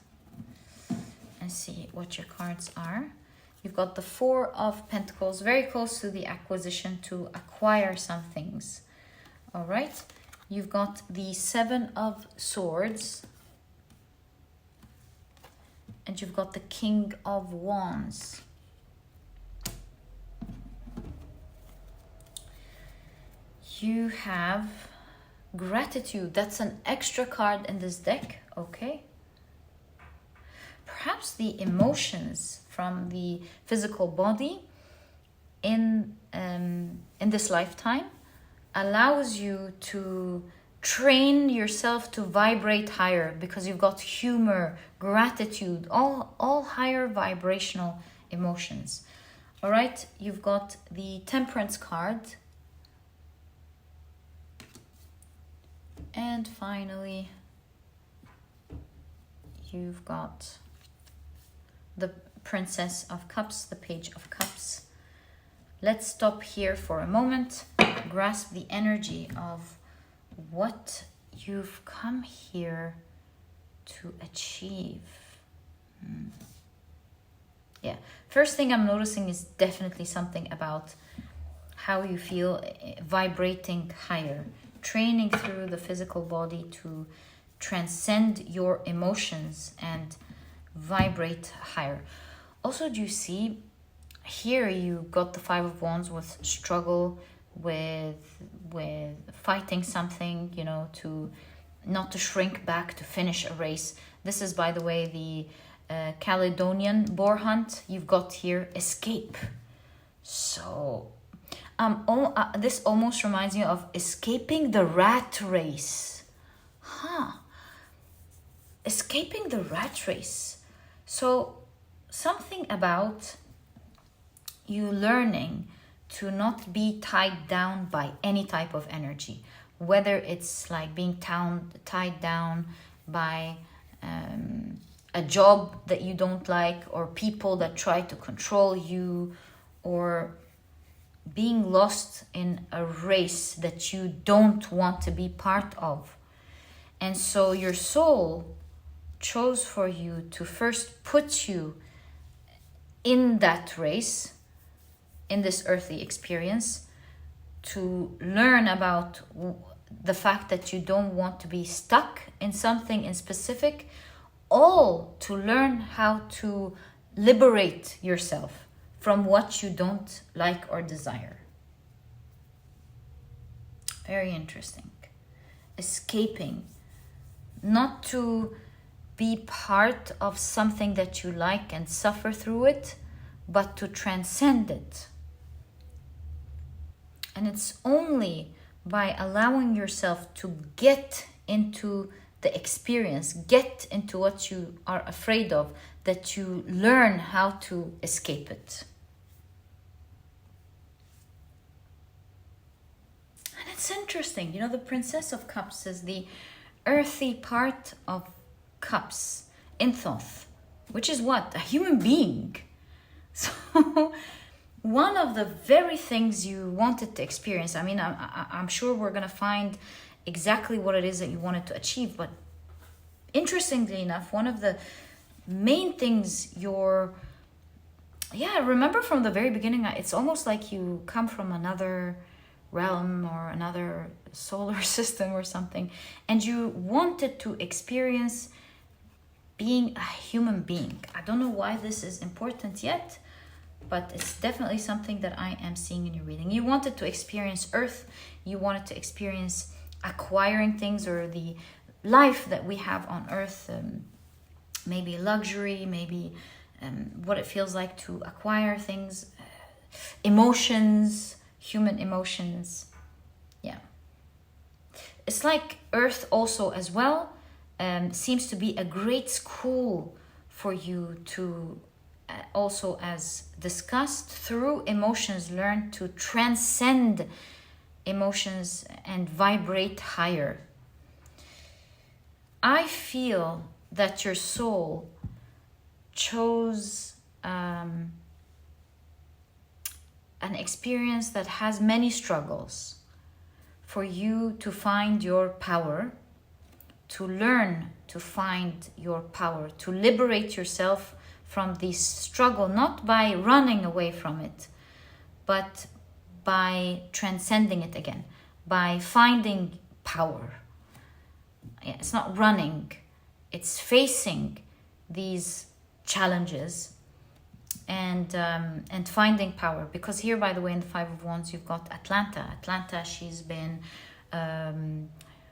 and see what your cards are. You've got the 4 of Pentacles, very close to the acquisition, to acquire some things. All right, you've got the 7 of Swords, and you've got the King of Wands. You have Gratitude. That's an extra card in this deck. Okay. perhaps the emotions from the physical body in this lifetime allows you to train yourself to vibrate higher, because you've got humor, gratitude, all higher vibrational emotions. All right, you've got the Temperance card. And finally, you've got the Princess of Cups, the Page of Cups. Let's stop here for a moment, grasp the energy of what you've come here to achieve. Yeah, first thing I'm noticing is definitely something about how you feel vibrating higher, training through the physical body to transcend your emotions and vibrate higher. Also, do you see here you got the Five of Wands with struggle, with fighting something, you know, to not to shrink back, to finish a race. This is, by the way, the Caledonian boar hunt. You've got here escape. So this almost reminds me of escaping the rat race. Escaping the rat race. So something about you learning to not be tied down by any type of energy, whether it's like being tied down by a job that you don't like, or people that try to control you, or being lost in a race that you don't want to be part of. And so your soul chose for you to first put you in that race, in this earthly experience, to learn about the fact that you don't want to be stuck in something in specific, all to learn how to liberate yourself from what you don't like or desire. Very interesting. Escaping, not to be part of something that you like and suffer through it, but to transcend it. And it's only by allowing yourself to get into the experience, get into what you are afraid of, that you learn how to escape it. And it's interesting, you know, the Princess of Cups is the earthy part of Cups, in Thoth, which is what? A human being. So one of the very things you wanted to experience, I mean, I'm sure we're going to find exactly what it is that you wanted to achieve, but interestingly enough, one of the main things remember from the very beginning, it's almost like you come from another realm or another solar system or something, and you wanted to experience being a human being. I don't know why this is important yet, but it's definitely something that I am seeing in your reading. You wanted to experience Earth. You wanted to experience acquiring things, or the life that we have on Earth. Maybe luxury, maybe what it feels like to acquire things. Emotions, human emotions. Yeah. It's like Earth also as well seems to be a great school for you to also, as discussed, through emotions, learn to transcend emotions and vibrate higher. I feel that your soul chose an experience that has many struggles for you to find your power, to learn to find your power, to liberate yourself from this struggle, not by running away from it, but by transcending it again, by finding power. Yeah, it's not running, it's facing these challenges and finding power. Because here, by the way, in the Five of Wands, you've got Atlanta. Atlanta, she's been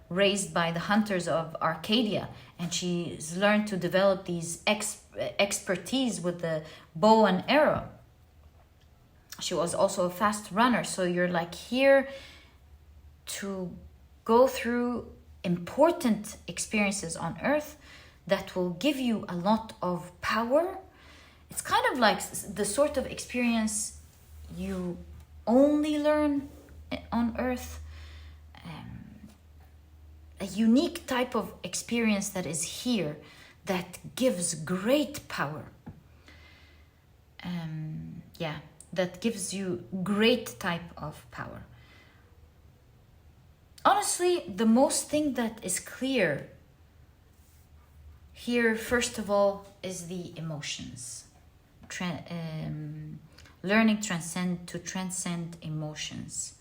raised by the hunters of Arcadia, and she's learned to develop these expertise with the bow and arrow. She was also a fast runner. So you're like here to go through important experiences on Earth that will give you a lot of power. It's kind of like the sort of experience you only learn on Earth. A unique type of experience that is here that gives great power. That gives you great type of power. Honestly, the most thing that is clear here, first of all, is the emotions. Learning to transcend emotions.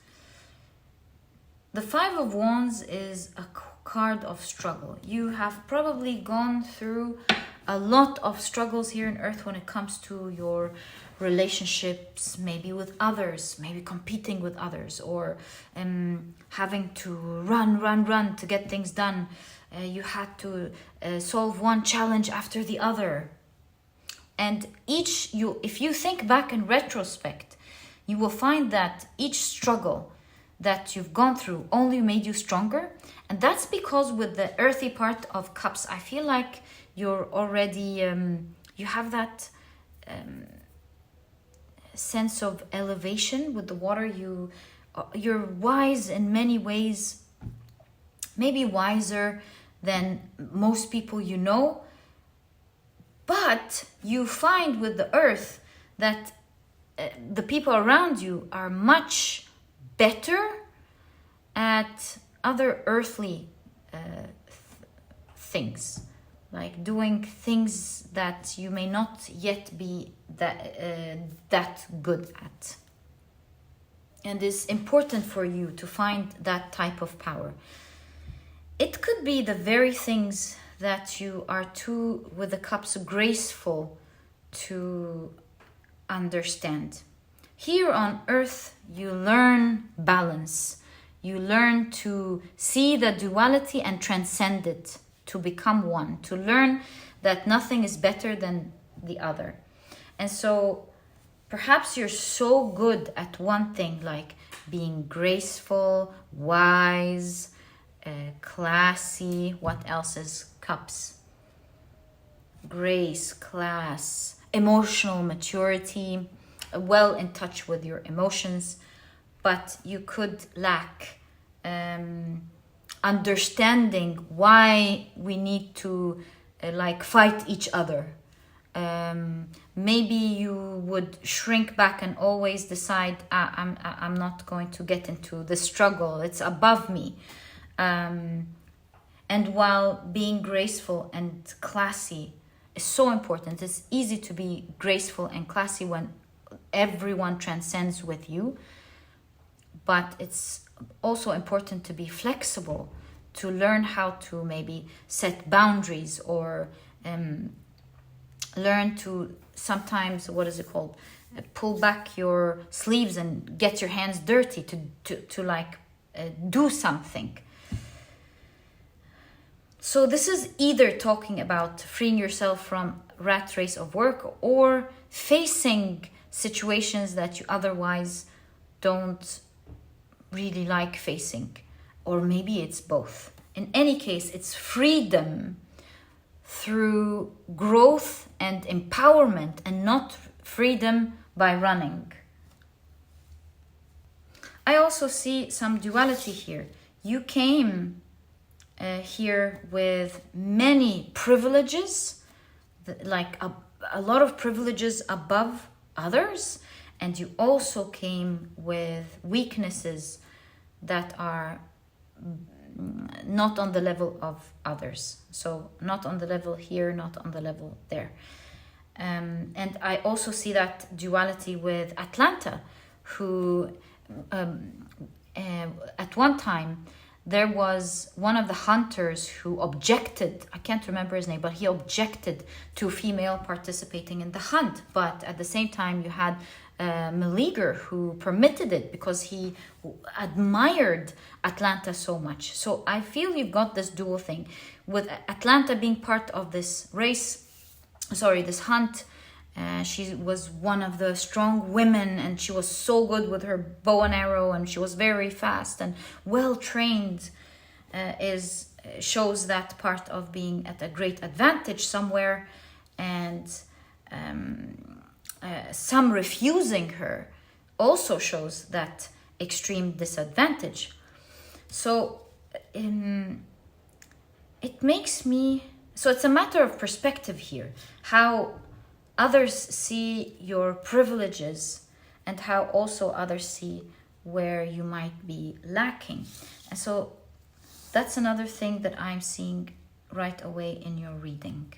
The Five of Wands is a card of struggle. You have probably gone through a lot of struggles here on Earth when it comes to your relationships, maybe with others, maybe competing with others, or having to run to get things done. You had to solve one challenge after the other. And if you think back in retrospect, you will find that each struggle that you've gone through only made you stronger. And that's because with the earthy part of cups, I feel like you're already, you have that sense of elevation with the water. You're wise in many ways, maybe wiser than most people you know. But you find with the earth that the people around you are much better at other earthly things, like doing things that you may not yet be that good at. And it's important for you to find that type of power. It could be the very things that you are too, with the cups, graceful to understand. Here on Earth, you learn balance. You learn to see the duality and transcend it, to become one, to learn that nothing is better than the other. And so perhaps you're so good at one thing, like being graceful, wise, classy. What else is cups? Grace, class, emotional maturity, well in touch with your emotions, but you could lack understanding why we need to fight each other. Maybe you would shrink back and always decide, I'm not going to get into the struggle, it's above me. And while being graceful and classy is so important, it's easy to be graceful and classy when everyone transcends with you. But it's also important to be flexible, to learn how to maybe set boundaries, or learn to sometimes, pull back your sleeves and get your hands dirty to do something. So this is either talking about freeing yourself from rat race of work, or facing situations that you otherwise don't really like facing, or maybe it's both. In any case, it's freedom through growth and empowerment, and not freedom by running. I also see some duality here. You came here with many privileges, like a lot of privileges above others, and you also came with weaknesses that are not on the level of others. So not on the level here, not on the level there. And I also see that duality with Atlanta, who at one time there was one of the hunters who objected, I can't remember his name, but he objected to female participating in the hunt. But at the same time, you had Meleager who permitted it because he admired Atlanta so much. So I feel you've got this dual thing, with Atlanta being part of this race this hunt. She was one of the strong women, and she was so good with her bow and arrow, and she was very fast and well trained. Shows that part of being at a great advantage somewhere, and some refusing her also shows that extreme disadvantage. So it makes me, so it's a matter of perspective here, how others see your privileges and how also others see where you might be lacking. And so that's another thing that I'm seeing right away in your reading.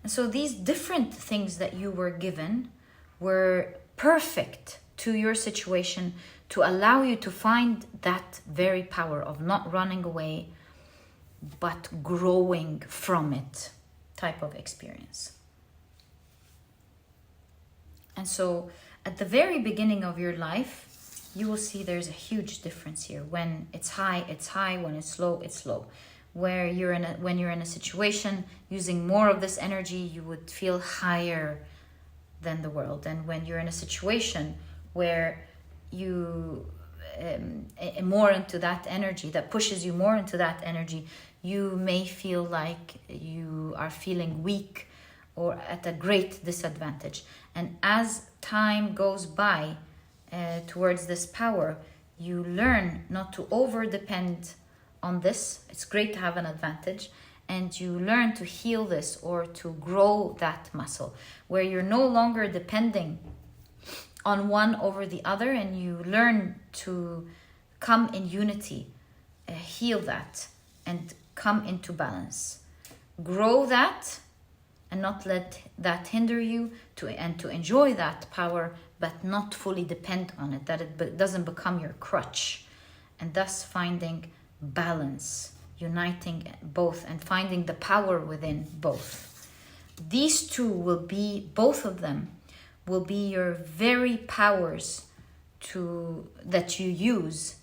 And so these different things that you were given were perfect to your situation to allow you to find that very power of not running away, but growing from it type of experience. And so at the very beginning of your life, you will see there's a huge difference here. When it's high, it's high. When it's low, it's low. When you're in a situation using more of this energy, you would feel higher than the world. And when you're in a situation where you more into that energy, that pushes you more into that energy, you may feel like you are feeling weak or at a great disadvantage. And as time goes by towards this power, you learn not to over depend on this. It's great to have an advantage, and you learn to heal this or to grow that muscle where you're no longer depending on one over the other, and you learn to come in unity, heal that, and come into balance. Grow that and not let that hinder you, and to enjoy that power, but not fully depend on it, that it doesn't become your crutch. And thus finding balance, uniting both and finding the power within both. These two will be, both of them will be your very powers that you use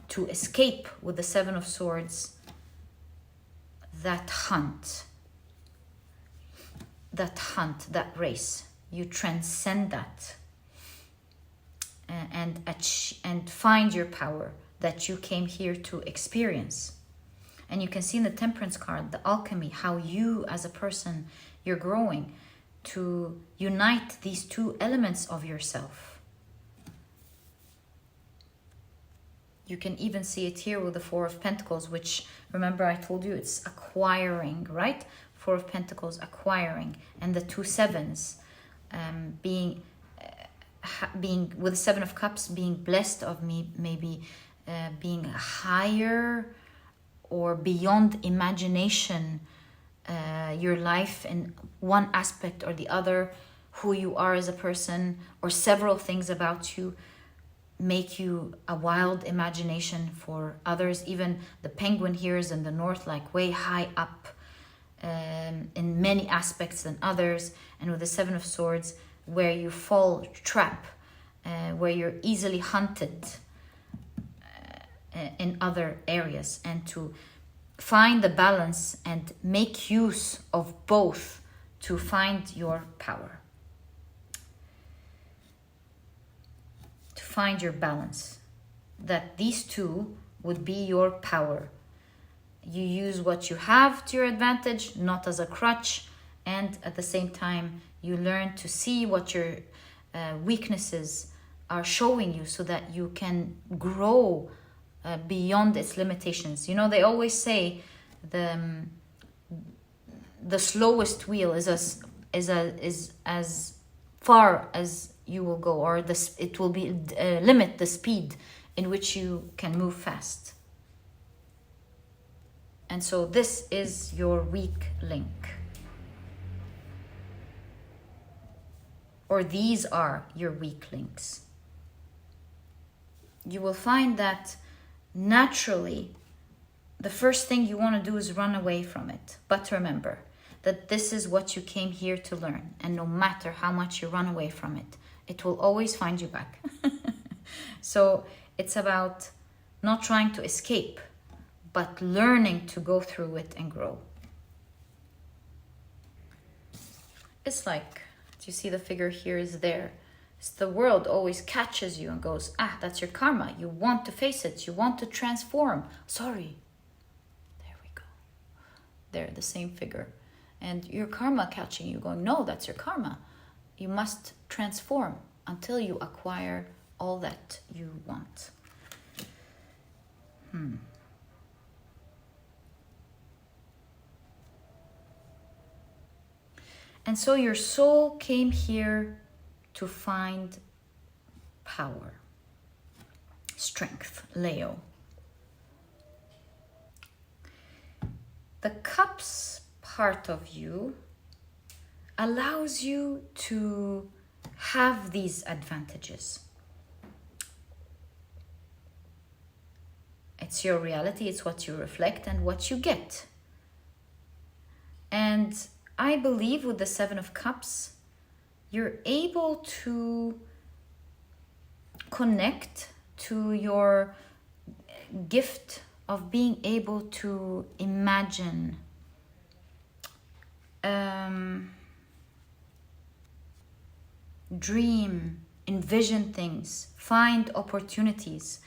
to escape with the Seven of Swords, that hunt, that race. You transcend that and find your power that you came here to experience. And you can see in the Temperance card, the alchemy, how you as a person, you're growing to unite these two elements of yourself. You can even see it here with the Four of Pentacles, which, remember I told you, it's acquiring, right? Four of Pentacles, acquiring, and the two sevens, being with the Seven of Cups, being blessed of me, maybe being higher or beyond imagination, your life in one aspect or the other, who you are as a person, or several things about you make you a wild imagination for others. Even the penguin here is in the north, like way high up in many aspects than others. And with the Seven of Swords, where you fall trap, where you're easily hunted in other areas, and to find the balance and make use of both to find your power, to find your balance, that these two would be your power. You use what you have to your advantage, not as a crutch, and at the same time you learn to see what your weaknesses are showing you, so that you can grow beyond its limitations. You know, they always say the slowest wheel is as far as you will go, or it will be limit the speed in which you can move fast. And so this is your weak link, or these are your weak links. You will find that naturally the first thing you want to do is run away from it. But remember that this is what you came here to learn, and no matter how much you run away from it, it will always find you back. So it's about not trying to escape, but learning to go through it and grow. It's like, do you see the figure here is there? It's the world always catches you and goes, that's your karma. You want to face it. You want to transform. Sorry. There we go. There, the same figure. And your karma catching you going, no, that's your karma. You must transform until you acquire all that you want. And so your soul came here to find power, strength, Leo. The cups part of you allows you to have these advantages. It's your reality, it's what you reflect and what you get. And I believe with the Seven of Cups, you're able to connect to your gift of being able to imagine, dream, envision things, find opportunities.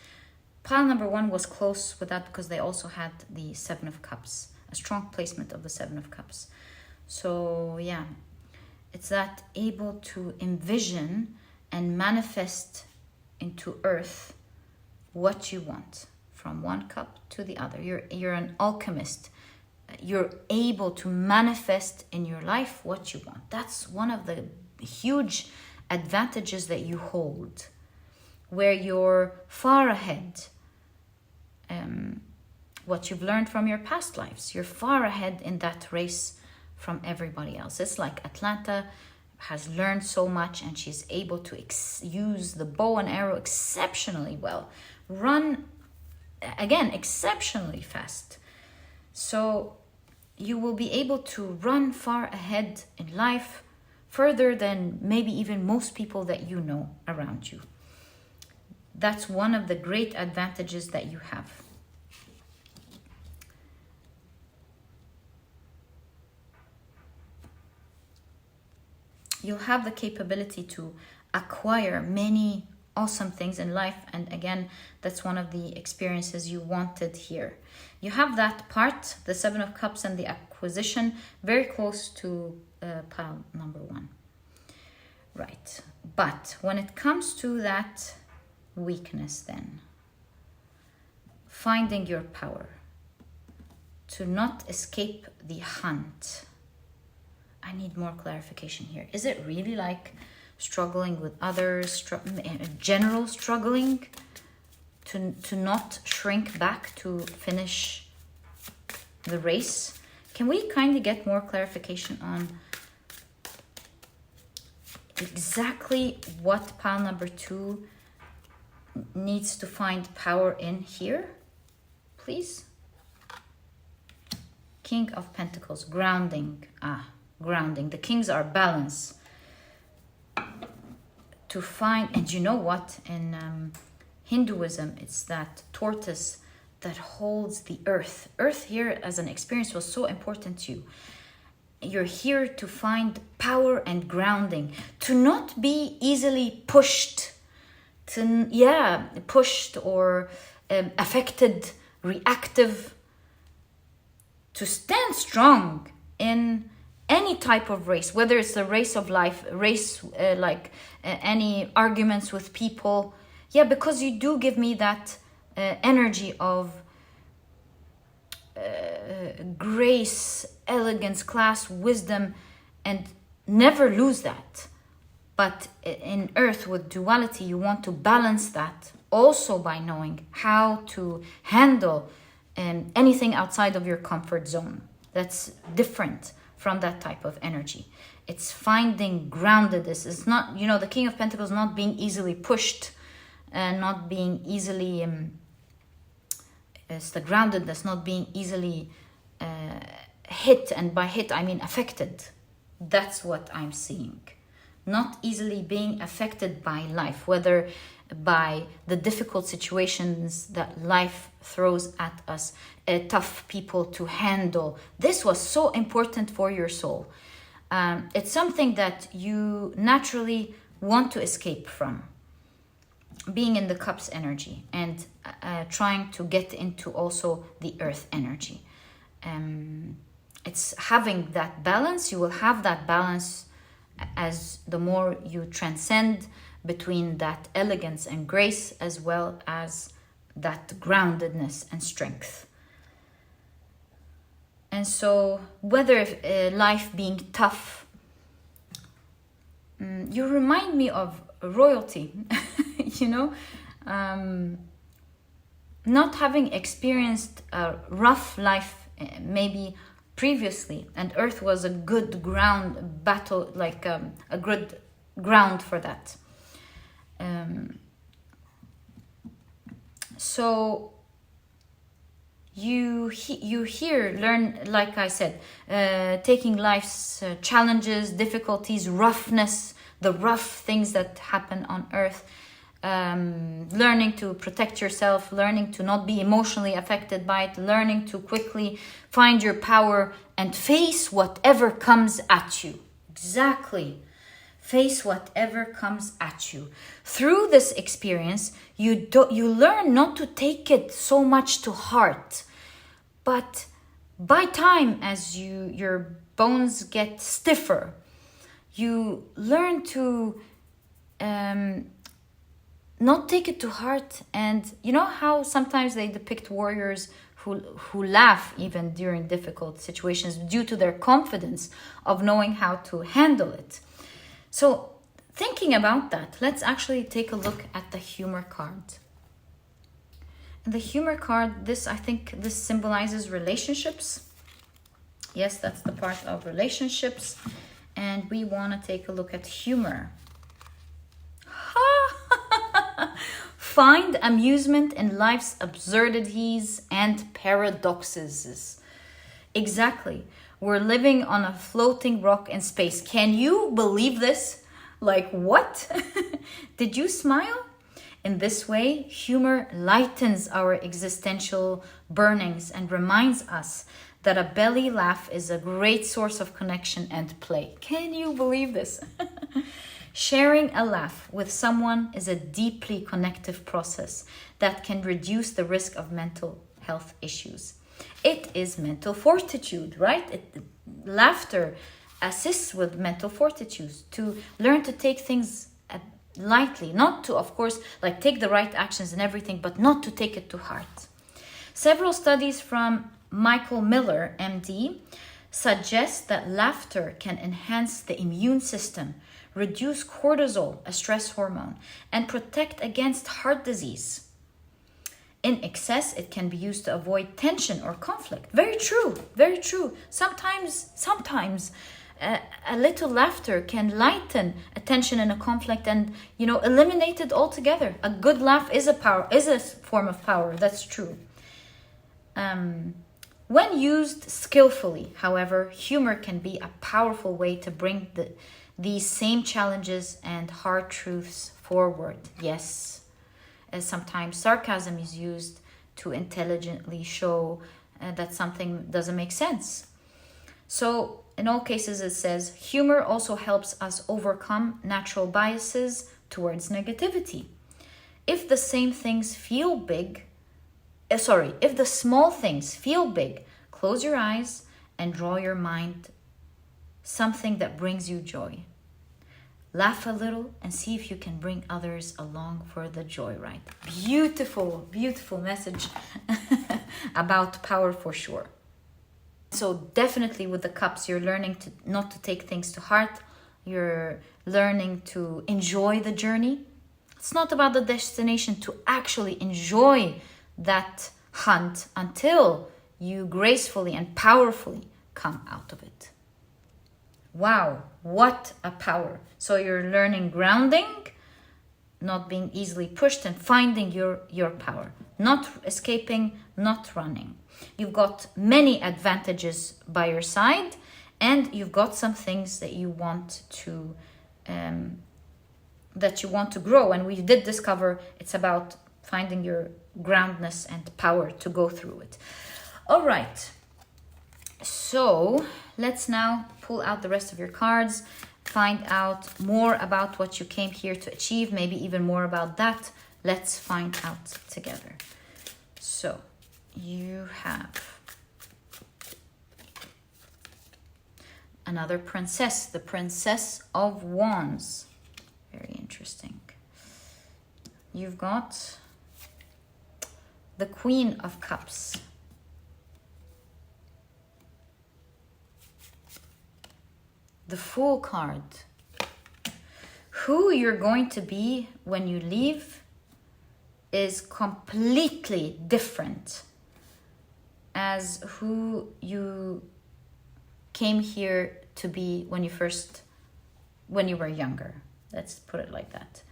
Pile number 1 was close with that because they also had the Seven of Cups, a strong placement of the Seven of Cups. So yeah, it's that able to envision and manifest into earth what you want from one cup to the other. You're an alchemist. You're able to manifest in your life what you want. That's one of the huge advantages that you hold, where you're far ahead. What you've learned from your past lives, you're far ahead in that race from everybody else. It's like Atlanta has learned so much and she's able to use the bow and arrow exceptionally well, run again exceptionally fast. So you will be able to run far ahead in life, further than maybe even most people that you know around you. That's one of the great advantages that you have. You'll have the capability to acquire many awesome things in life. And again, that's one of the experiences you wanted here. You have that part, the Seven of Cups and the acquisition, very close to pile number 1. Right. But when it comes to that weakness then, finding your power, to not escape the hunt. I need more clarification here. Is it really like struggling with others, general struggling to not shrink back to finish the race? Can we kindly get more clarification on exactly what pile number 2 needs to find power in here, please? King of Pentacles, grounding. Grounding. The kings are balance. To find, and you know what? In Hinduism, it's that tortoise that holds the earth. Earth here as an experience was so important to you. You're here to find power and grounding. To not be easily pushed. Pushed or affected, reactive. To stand strong in any type of race, whether it's the race of life, any arguments with people. Yeah, because you do give me that energy of grace, elegance, class, wisdom, and never lose that. But in Earth, with duality, you want to balance that also by knowing how to handle anything outside of your comfort zone. That's different from that type of energy. It's finding groundedness. It's not, the King of Pentacles not being easily pushed and not being easily, it's the groundedness, not being easily hit. And by hit, I mean affected. That's what I'm seeing. Not easily being affected by life, whether by the difficult situations that life throws at us, tough people to handle. This was so important for your soul. It's something that you naturally want to escape from. Being in the cups energy and trying to get into also the earth energy. It's having that balance. You will have that balance as the more you transcend between that elegance and grace, as well as that groundedness and strength. And so whether life being tough, you remind me of royalty, you know, not having experienced a rough life maybe previously, and earth was a good ground battle, like a good ground for that. So you here learn, like I said, taking life's challenges, difficulties, roughness, the rough things that happen on earth, learning to protect yourself, learning to not be emotionally affected by it, learning to quickly find your power and face whatever comes at you. Exactly. Face whatever comes at you. Through this experience, you learn not to take it so much to heart. But by time, as your bones get stiffer, you learn to not take it to heart. And you know how sometimes they depict warriors who laugh even during difficult situations due to their confidence of knowing how to handle it. So thinking about that, let's actually take a look at the humor card. The humor card, I think this symbolizes relationships. Yes, that's the part of relationships. And we want to take a look at humor. Find amusement in life's absurdities and paradoxes. Exactly. We're living on a floating rock in space. Can you believe this? Like, what? Did you smile? In this way, humor lightens our existential burnings and reminds us that a belly laugh is a great source of connection and play. Can you believe this? Sharing a laugh with someone is a deeply connective process that can reduce the risk of mental health issues. It is mental fortitude, right? Laughter assists with mental fortitude, to learn to take things lightly, not to, of course, like take the right actions and everything, but not to take it to heart. Several studies from Michael Miller, MD, suggest that laughter can enhance the immune system, reduce cortisol, a stress hormone, and protect against heart disease. In excess, it can be used to avoid tension or conflict. Very true, very true. Sometimes a little laughter can lighten a tension in a conflict and, eliminate it altogether. A good laugh is a form of power. That's true. When used skillfully, however, humor can be a powerful way to bring these same challenges and hard truths forward. Yes. As sometimes sarcasm is used to intelligently show that something doesn't make sense. So in all cases, it says humor also helps us overcome natural biases towards negativity. If the small things feel big, close your eyes and draw your mind something that brings you joy. Laugh a little and see if you can bring others along for the joy ride. Beautiful, beautiful message about power for sure. So definitely with the cups, you're learning to not to take things to heart. You're learning to enjoy the journey. It's not about the destination, to actually enjoy that hunt until you gracefully and powerfully come out of it. Wow, what a power. So you're learning grounding, not being easily pushed, and finding your power. Not escaping, not running. You've got many advantages by your side, and you've got some things that you want to grow. And we did discover it's about finding your groundness and power to go through it. All right. So let's now pull out the rest of your cards, find out more about what you came here to achieve, maybe even more about that. Let's find out together. So you have another princess, the Princess of Wands. Very interesting. You've got the Queen of Cups. The Fool card. Who you're going to be when you leave is completely different as who you came here to be when you were younger. Let's put it like that.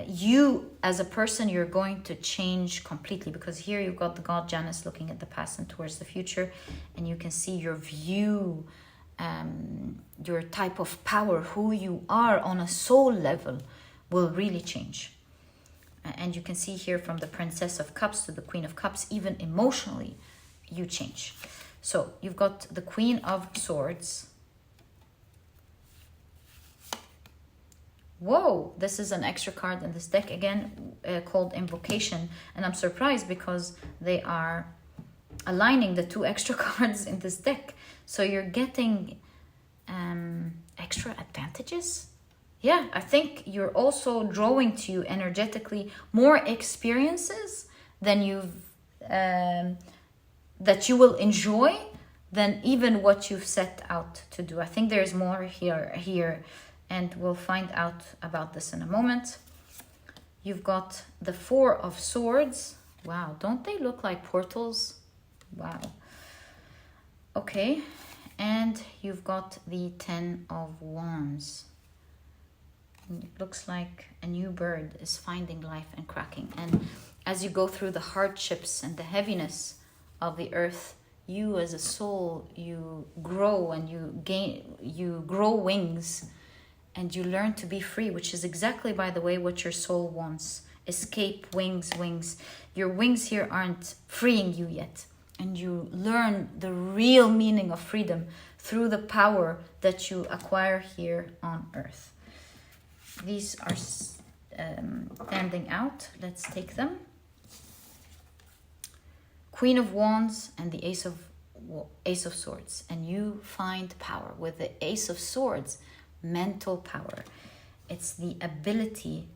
You as a person, you're going to change completely, because here you've got the god Janus looking at the past and towards the future, and you can see your view, your type of power, who you are on a soul level will really change. And you can see here from the Princess of Cups to the Queen of Cups, even emotionally you change. So you've got the Queen of Swords. Whoa, this is an extra card in this deck again, called Invocation. And I'm surprised because they are aligning the two extra cards in this deck. So you're getting extra advantages. Yeah, I think you're also drawing to you energetically more experiences than that you will enjoy than even what you've set out to do. I think there's more here, and we'll find out about this in a moment. You've got the Four of Swords. Wow, don't they look like portals? Wow. Okay, and you've got the Ten of Wands. It looks like a new bird is finding life and cracking. And as you go through the hardships and the heaviness of the earth, you as a soul, you grow and you grow wings, and you learn to be free, which is exactly, by the way, what your soul wants. Escape, wings. Your wings here aren't freeing you yet. And you learn the real meaning of freedom through the power that you acquire here on earth. These are standing out. Let's take them. Queen of Wands and the Ace of Swords. And you find power with the Ace of Swords. Mental power. It's the ability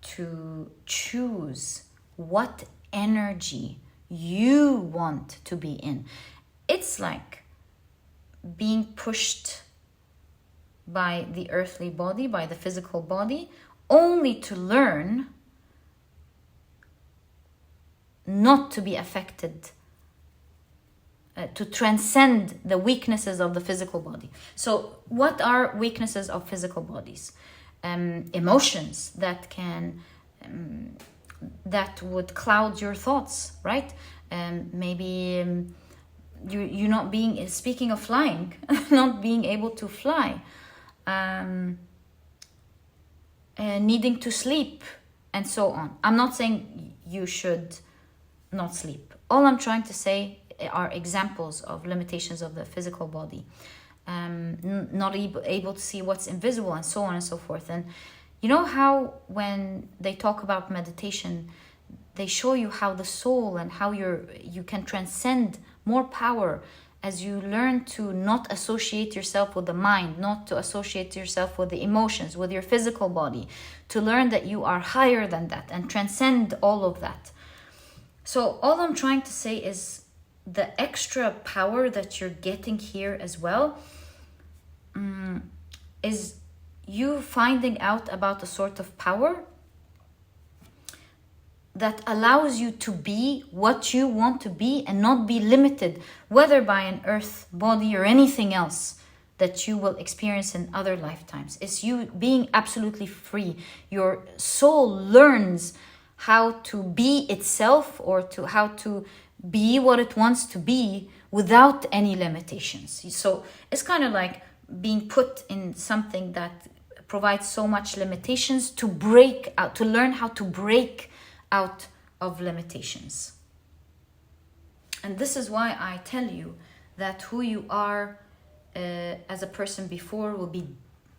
to choose what energy you want to be in. It's like being pushed by the earthly body, by the physical body, only to learn not to be affected, to transcend the weaknesses of the physical body. So what are weaknesses of physical bodies? Emotions that can that would cloud your thoughts, right? Maybe you not being, speaking of flying, not being able to fly, needing to sleep, and so on. I'm not saying you should not sleep. All I'm trying to say are examples of limitations of the physical body. Not able to see what's invisible, and so on and so forth. And you know how when they talk about meditation, they show you how the soul and how you can transcend more power as you learn to not associate yourself with the mind, not to associate yourself with the emotions, with your physical body, to learn that you are higher than that and transcend all of that. So all I'm trying to say is the extra power that you're getting here as well is you finding out about a sort of power that allows you to be what you want to be and not be limited, whether by an earth body or anything else that you will experience in other lifetimes. It's you being absolutely free. Your soul learns how to be itself, or to how to be what it wants to be without any limitations. So it's kind of like being put in something that provides so much limitations, to break out, to learn how to break out of limitations. And this is why I tell you that who you are as a person before will be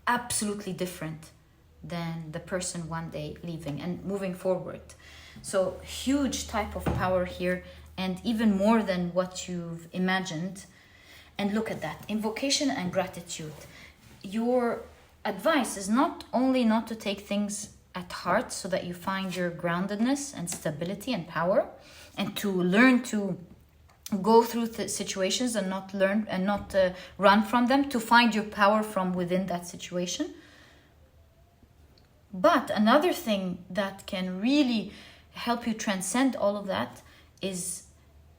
absolutely different than the person one day leaving and moving forward. So huge type of power here, and even more than what you've imagined. And look at that, invocation and gratitude. Your advice is not only not to take things at heart so that you find your groundedness and stability and power, and to learn to go through situations and not run from them, to find your power from within that situation. But another thing that can really help you transcend all of that is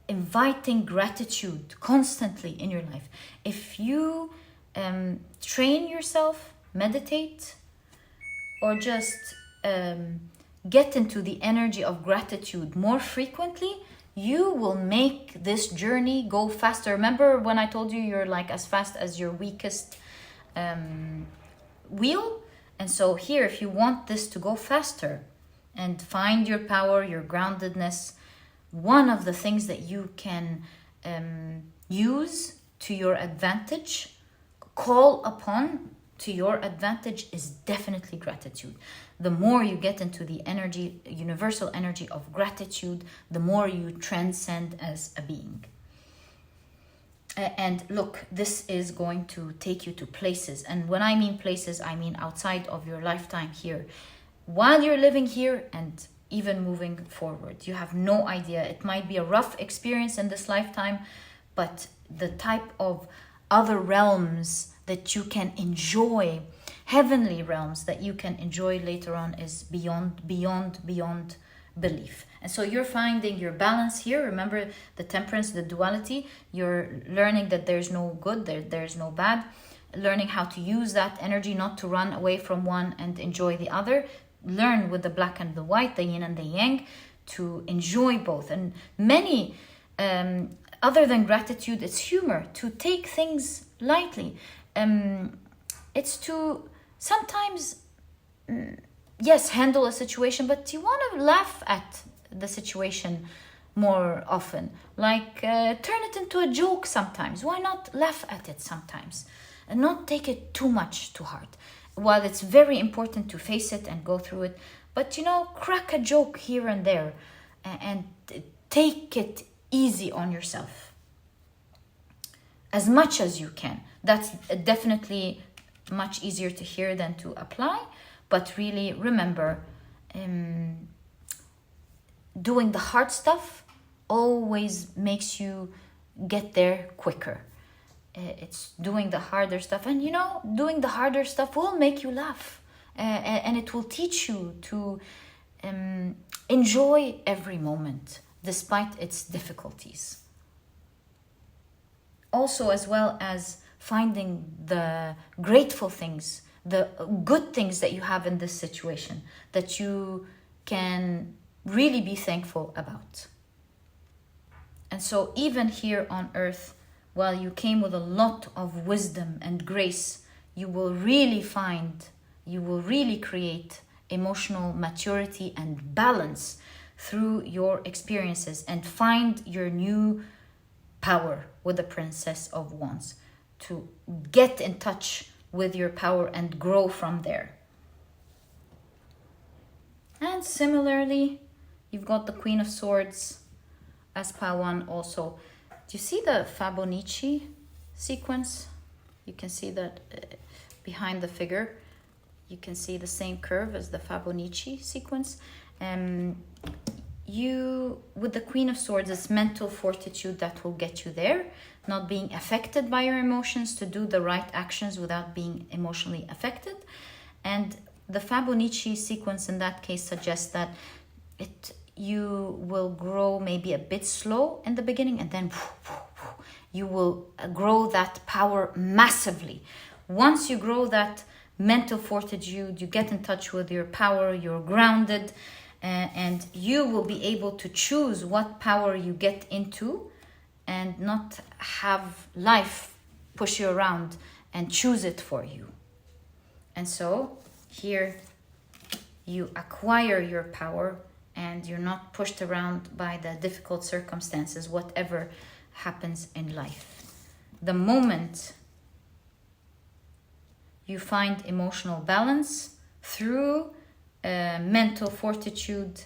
inviting gratitude constantly in your life. If you train yourself, meditate, or just get into the energy of gratitude more frequently, you will make this journey go faster. Remember when I told you you're like as fast as your weakest wheel? And so here, if you want this to go faster and find your power, your groundedness, one of the things that you can use to your advantage, call upon to your advantage, is definitely gratitude. The more you get into the energy, universal energy of gratitude, the more you transcend as a being. And look, this is going to take you to places. And when I mean places, I mean outside of your lifetime here. While you're living here and even moving forward. You have no idea. It might be a rough experience in this lifetime, but the type of other realms that you can enjoy, heavenly realms that you can enjoy later on, is beyond belief. And so you're finding your balance here. Remember the temperance, the duality. You're learning that there's no good, there's no bad. Learning how to use that energy, not to run away from one and enjoy the other. Learn with the black and the white, the yin and the yang, to enjoy both. And many, other than gratitude, it's humor, to take things lightly. It's to sometimes, yes, handle a situation, but you want to laugh at the situation more often. Like turn it into a joke sometimes. Why not laugh at it sometimes and not take it too much to heart? While it's very important to face it and go through it, but crack a joke here and there and take it easy on yourself as much as you can. That's definitely much easier to hear than to apply, but really remember, doing the hard stuff always makes you get there quicker. It's doing the harder stuff, and doing the harder stuff will make you laugh, and it will teach you to enjoy every moment despite its difficulties. Also, as well as finding the grateful things, the good things that you have in this situation that you can really be thankful about. And so even here on earth, while you came with a lot of wisdom and grace, you will really create emotional maturity and balance through your experiences, and find your new power with the Princess of Wands, to get in touch with your power and grow from there. And similarly, you've got the Queen of Swords as Pawan also. Do you see the Fibonacci sequence? You can see that behind the figure. You can see the same curve as the Fibonacci sequence. With the Queen of Swords, it's mental fortitude that will get you there. Not being affected by your emotions, to do the right actions without being emotionally affected. And the Fibonacci sequence in that case suggests that you will grow maybe a bit slow in the beginning, and then you will grow that power massively. Once you grow that mental fortitude, you get in touch with your power, you're grounded, and you will be able to choose what power you get into and not have life push you around and choose it for you. And so here you acquire your power, and you're not pushed around by the difficult circumstances, whatever happens in life. The moment you find emotional balance. Through mental fortitude,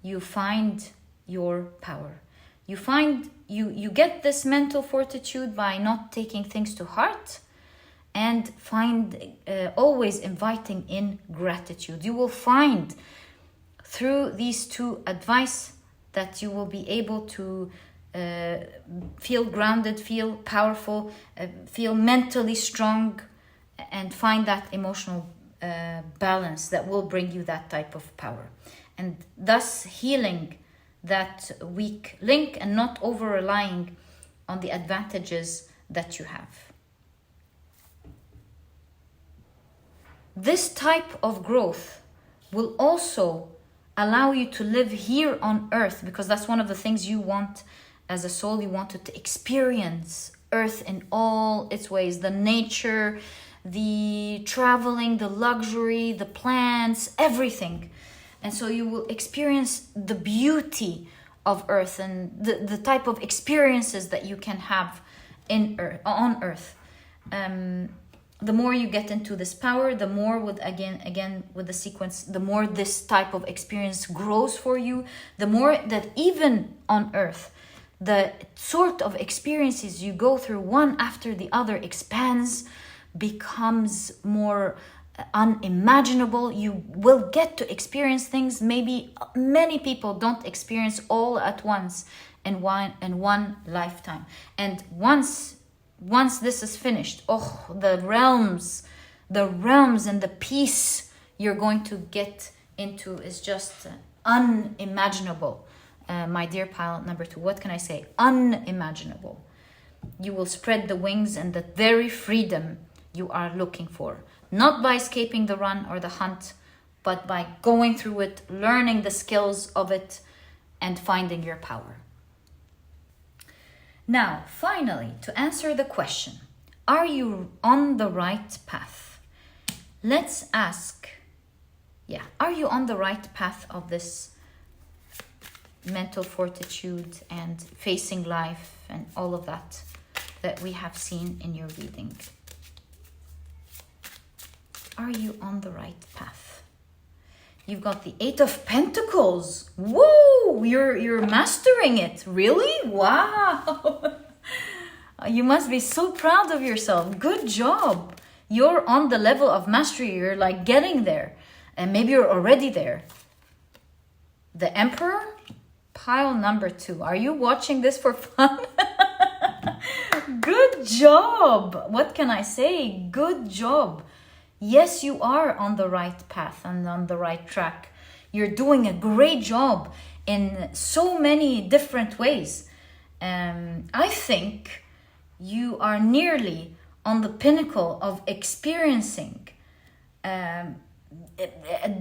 you find your power. You get this mental fortitude by not taking things to heart, and find always inviting in gratitude. You will find through these two advice that you will be able to feel grounded, feel powerful, feel mentally strong, and find that emotional balance that will bring you that type of power, and thus healing that weak link and not over relying on the advantages that you have. This type of growth will also allow you to live here on earth, because that's one of the things you want as a soul. You wanted to experience earth in all its ways, the nature, the traveling, the luxury, the plants, everything. And so you will experience the beauty of earth and the type of experiences that you can have on earth. The more you get into this power, the more with the sequence, the more this type of experience grows for you, the more that even on earth, the sort of experiences you go through one after the other expands, becomes more unimaginable. You will get to experience things maybe many people don't experience all at once in one lifetime. And once this is finished, the realms and the peace you're going to get into is just unimaginable. My dear pile number 2, what can I say? Unimaginable. You will spread the wings and the very freedom you are looking for. Not by escaping the run or the hunt, but by going through it, learning the skills of it, and finding your power. Now, finally, to answer the question, are you on the right path? Let's ask, are you on the right path of this mental fortitude and facing life and all of that we have seen in your reading? Are you on the right path? You've got the 8 of Pentacles. Whoa, you're mastering it. Really? Wow. You must be so proud of yourself. Good job. You're on the level of mastery. You're like getting there. And maybe you're already there. The Emperor, pile number 2. Are you watching this for fun? Good job. What can I say? Good job. Yes, you are on the right path and on the right track. You're doing a great job in so many different ways. I think you are nearly on the pinnacle of experiencing a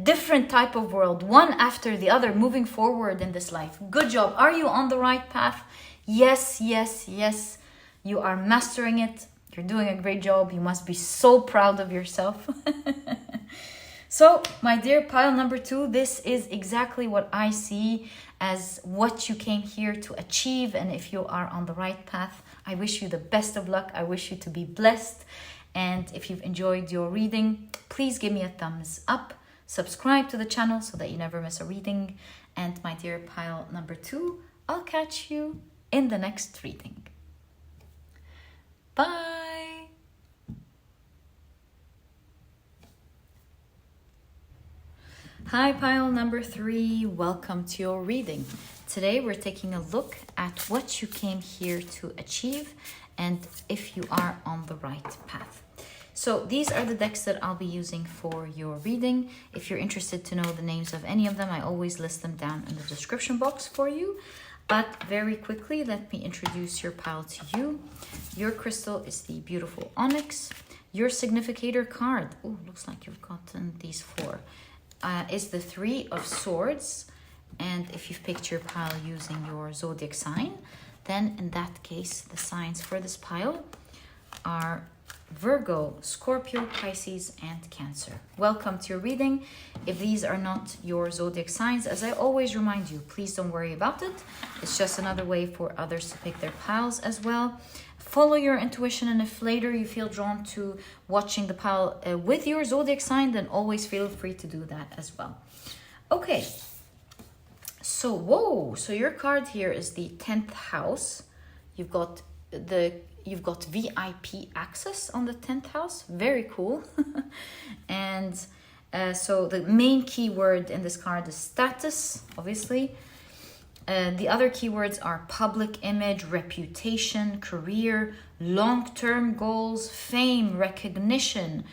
different type of world, one after the other, moving forward in this life. Good job. Are you on the right path? Yes, yes, yes. You are mastering it. You're doing a great job. You must be so proud of yourself. So, my dear pile number 2, this is exactly what I see as what you came here to achieve. And if you are on the right path, I wish you the best of luck. I wish you to be blessed. And if you've enjoyed your reading, please give me a thumbs up. Subscribe to the channel so that you never miss a reading. And my dear pile number 2, I'll catch you in the next reading. Bye. Hi, pile number 3. Welcome to your reading. Today we're taking a look at what you came here to achieve and if you are on the right path. So these are the decks that I'll be using for your reading. If you're interested to know the names of any of them, I always list them down in the description box for you. But very quickly, let me introduce your pile to you. Your crystal is the beautiful Onyx. Your significator card, looks like you've gotten these 4, is the 3 of Swords. And if you've picked your pile using your zodiac sign, then in that case, the signs for this pile are Virgo, Scorpio, Pisces, and Cancer. Welcome to your reading. If these are not your zodiac signs, as I always remind you, please don't worry about it. It's just another way for others to pick their piles as well. Follow your intuition, and if later you feel drawn to watching the pile with your zodiac sign, then always feel free to do that as well. Okay, so whoa, so your card here is the 10th house. You've got VIP access on the 10th house. Very cool. And so the main keyword in this card is status, obviously. The other keywords are public image, reputation, career, long-term goals, fame, recognition,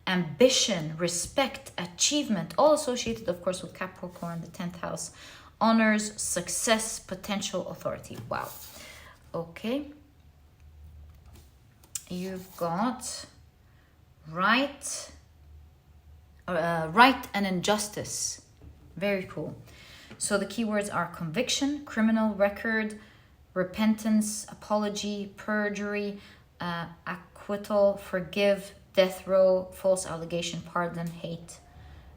ambition, respect, achievement, all associated, of course, with Capricorn, the 10th house. Honors, success, potential, authority. Wow. Okay. You've got right and injustice. Very cool. So the keywords are conviction, criminal record, repentance, apology, perjury, acquittal, forgive, death row, false allegation, pardon, hate,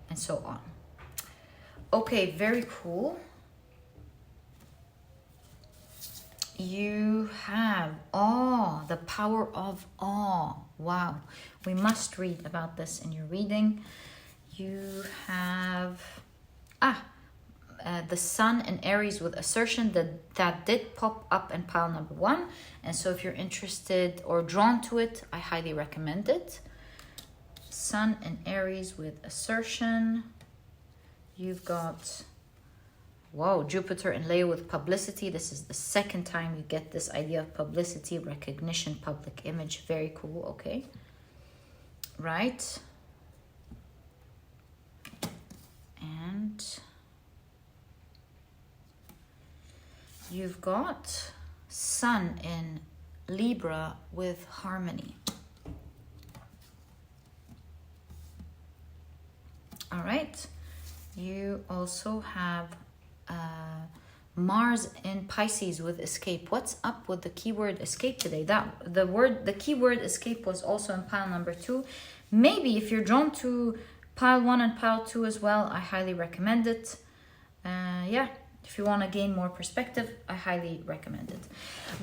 and so on. Okay, very cool. You have awe, the power of awe. Wow, we must read about this in your reading. You have the sun in Aries with assertion that did pop up in pile number 1. And so if you're interested or drawn to it, I highly recommend it. Sun in Aries with assertion. You've got, wow, Jupiter in Leo with publicity. This is the second time you get this idea of publicity, recognition, public image. Very cool, okay. Right. And you've got Sun in Libra with harmony. All right. You also have Mars in Pisces with escape. What's up with the keyword escape today? The keyword escape was also in pile number 2. Maybe if you're drawn to pile 1 and pile 2 as well, I highly recommend it. Yeah, if you want to gain more perspective, I highly recommend it.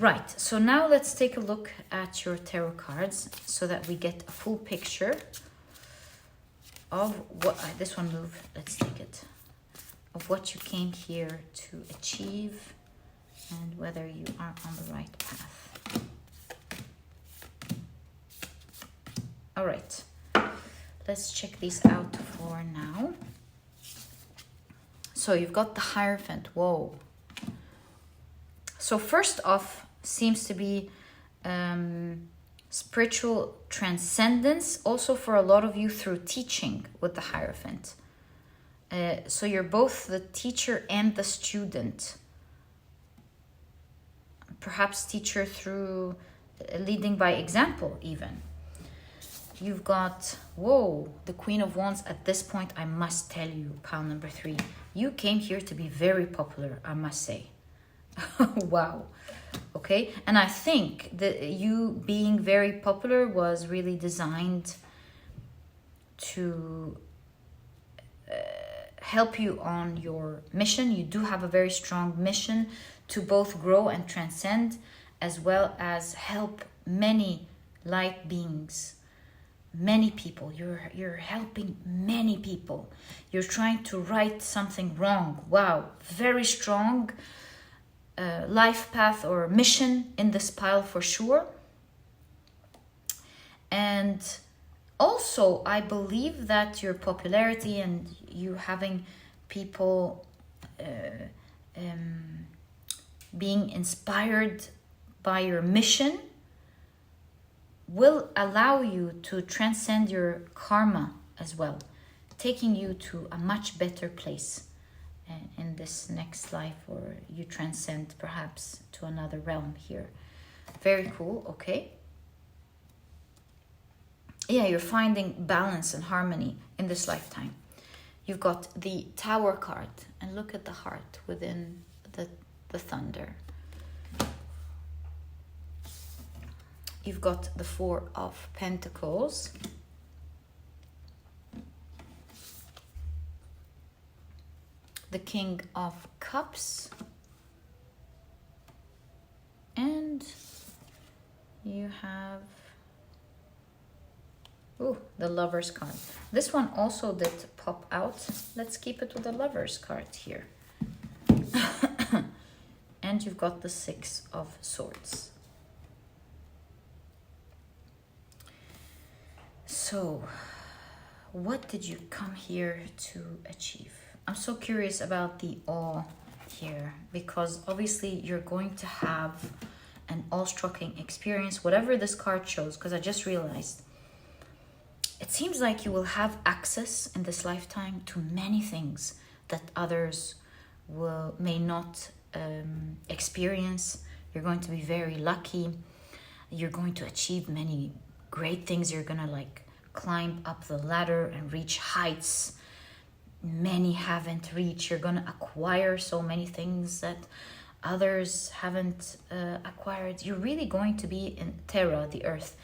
Right, so now let's take a look at your tarot cards so that we get a full picture of what this one moved. Let's take it. Of what you came here to achieve and whether you are on the right path. All right, let's check these out for now. So you've got the Hierophant. Whoa. So first off, seems to be spiritual transcendence, also for a lot of you through teaching with the Hierophant. So you're both the teacher and the student. Perhaps teacher through leading by example even. You've got, whoa, the Queen of Wands. At this point, I must tell you, pile number 3, you came here to be very popular, I must say. Wow. Okay. And I think that you being very popular was really designed to help you on your mission. You do have a very strong mission to both grow and transcend, as well as help many light beings, many people. You're helping many people. You're trying to right something wrong. Wow, very strong life path or mission in this pile for sure. And also, I believe that your popularity and you having people being inspired by your mission will allow you to transcend your karma as well, taking you to a much better place in this next life, or you transcend perhaps to another realm here. Very cool, okay. Yeah, you're finding balance and harmony in this lifetime. You've got the Tower card, and look at the heart within the thunder. you've got the Four of Pentacles. The King of Cups. And you have the Lover's card. This one also did pop out. Let's keep it with the Lover's card here. And you've got the Six of Swords. So, what did you come here to achieve? I'm so curious about the awe here, because obviously you're going to have an awe-striking experience, whatever this card shows, because I just realized it seems like you will have access in this lifetime to many things that others may not experience. You're going to be very lucky. You're going to achieve many great things. You're going to like climb up the ladder and reach heights many haven't reached. You're going to acquire so many things that others haven't acquired. You're really going to be in Terra, the earth,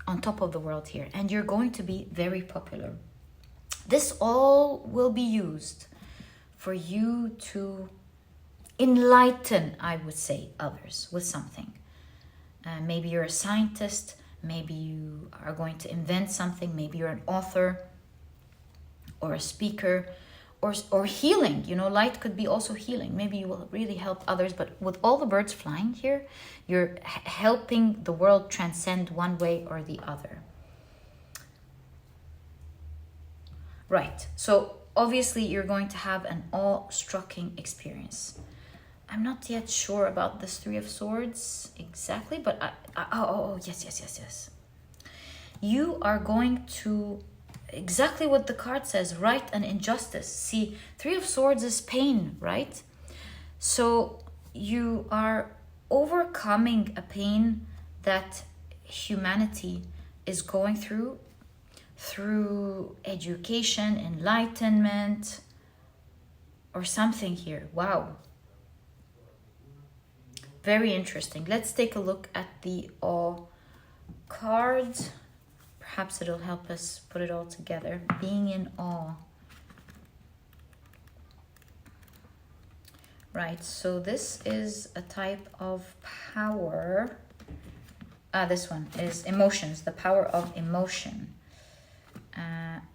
on top of the world here, and you're going to be very popular. This all will be used for you to enlighten, I would say, others with something. Maybe you're a scientist, maybe you are going to invent something, maybe you're an author or a speaker, or healing. You know, light could be also healing. Maybe you will really help others, but with all the birds flying here, you're helping the world transcend one way or the other. Right, so obviously you're going to have an awe-striking experience. I'm not yet sure about this Three of Swords exactly, but yes. You are going to, exactly what the card says, right and injustice. See, Three of Swords is pain, right? So you are overcoming a pain that humanity is going through education, enlightenment, or something here. Wow. Very interesting. Let's take a look at the awe card. Perhaps it'll help us put it all together. Being in awe. Right, so this is a type of power. This one is emotions, the power of emotion.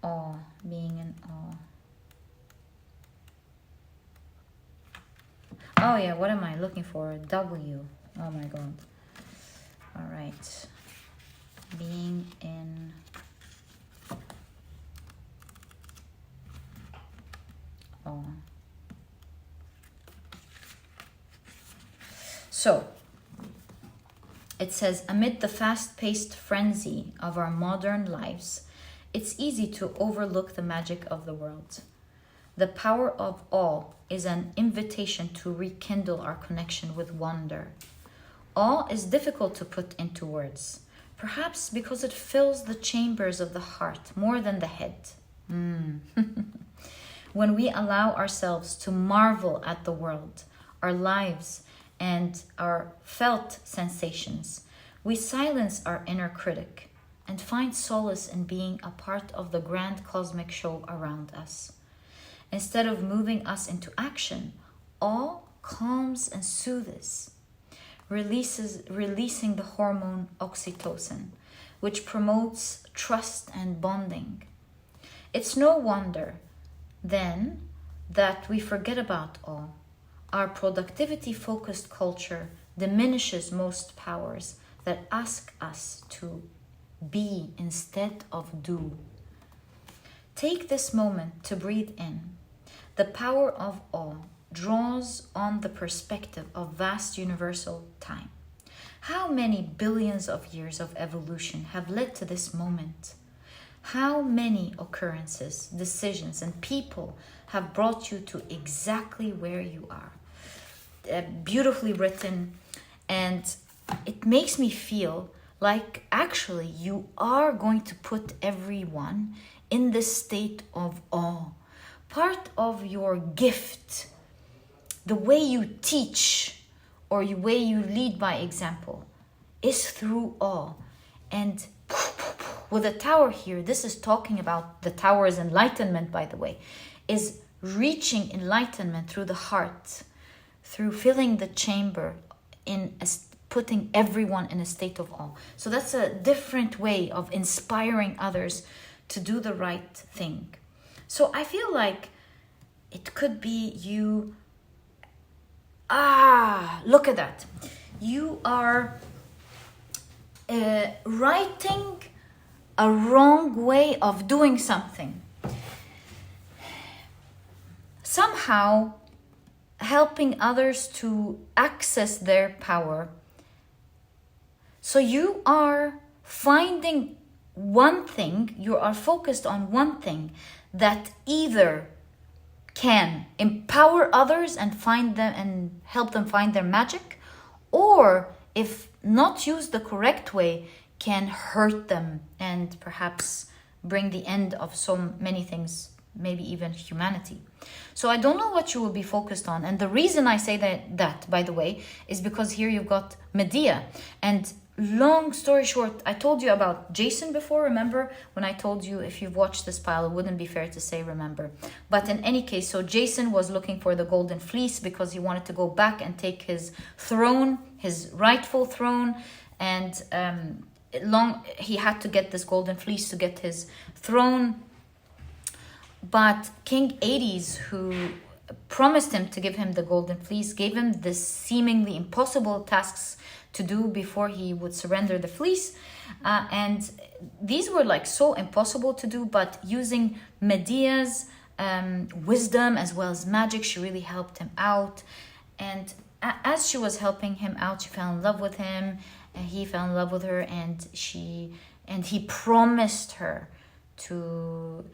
Awe, being in awe. Oh yeah, what am I looking for? W. Oh my god. All right. Being in awe. So, it says, amid the fast-paced frenzy of our modern lives, it's easy to overlook the magic of the world. The power of awe is an invitation to rekindle our connection with wonder. Awe is difficult to put into words, perhaps because it fills the chambers of the heart more than the head. When we allow ourselves to marvel at the world, our lives, and our felt sensations, we silence our inner critic and find solace in being a part of the grand cosmic show around us. Instead of moving us into action, awe calms and soothes, releasing the hormone oxytocin, which promotes trust and bonding. It's no wonder, then, that we forget about awe. Our productivity-focused culture diminishes most powers that ask us to be instead of do. Take this moment to breathe in. The power of awe draws on the perspective of vast universal time. How many billions of years of evolution have led to this moment? How many occurrences, decisions, and people have brought you to exactly where you are? Beautifully written, and it makes me feel like actually you are going to put everyone in this state of awe. Part of your gift, the way you teach or the way you lead by example, is through awe. And with the tower here, this is talking about the tower's enlightenment, by the way, is reaching enlightenment through the heart, through filling the chamber, putting everyone in a state of awe. So that's a different way of inspiring others to do the right thing. So I feel like it could be you. Look at that. You are writing a wrong way of doing something. Somehow helping others to access their power. So you are finding one thing, you are focused on one thing that either can empower others and find them and help them find their magic, or if not used the correct way, can hurt them and perhaps bring the end of so many things, maybe even humanity. So I don't know what you will be focused on. And the reason I say that, by the way, is because here you've got Medea. And long story short, I told you about Jason before, remember? When I told you if you've watched this pile, it wouldn't be fair to say remember. But in any case, so Jason was looking for the golden fleece because he wanted to go back and take his throne, his rightful throne. And he had to get this golden fleece to get his throne. But King Agate, who promised him to give him the golden fleece, gave him this seemingly impossible tasks to do before he would surrender the fleece. And these were like so impossible to do, but using Medea's wisdom as well as magic, she really helped him out. And as she was helping him out, she fell in love with him, and he fell in love with her, and he promised her to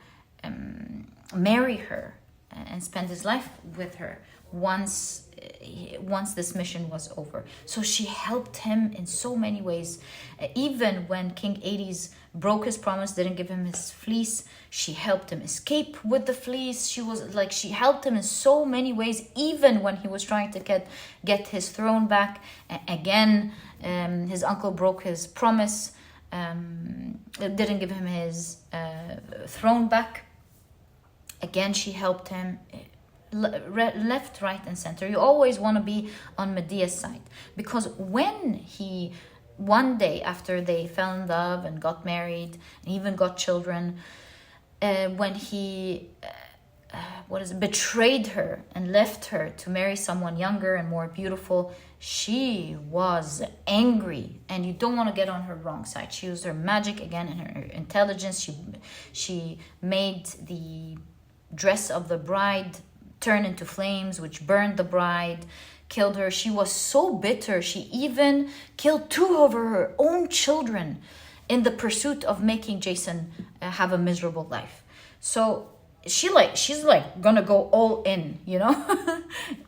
marry her and spend his life with her once this mission was over. So she helped him in so many ways. Even when King Agate broke his promise, didn't give him his fleece, she helped him escape with the fleece. She helped him in so many ways, even when he was trying to get his throne back. Again, his uncle broke his promise, didn't give him his throne back. Again, she helped him left, right, and center. You always want to be on Medea's side, because when one day after they fell in love and got married and even got children, when he betrayed her and left her to marry someone younger and more beautiful, she was angry, and you don't want to get on her wrong side. She used her magic again and her intelligence. She made the dress of the bride turn into flames, which burned the bride, killed her. She was so bitter, she even killed 2 of her own children in the pursuit of making Jason have a miserable life. So she's gonna go all in,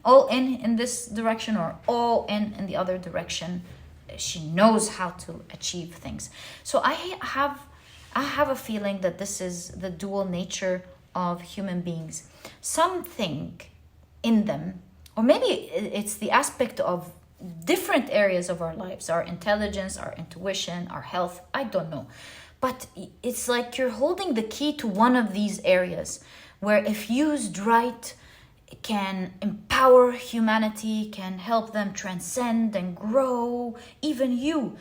all in this direction or all in the other direction. She knows how to achieve things. So I have a feeling that this is the dual nature of human beings. Something in them, or maybe it's the aspect of different areas of our lives, our intelligence, our intuition, our health, I don't know. But it's like you're holding the key to one of these areas where, if used right, it can empower humanity, can help them transcend and grow, even you.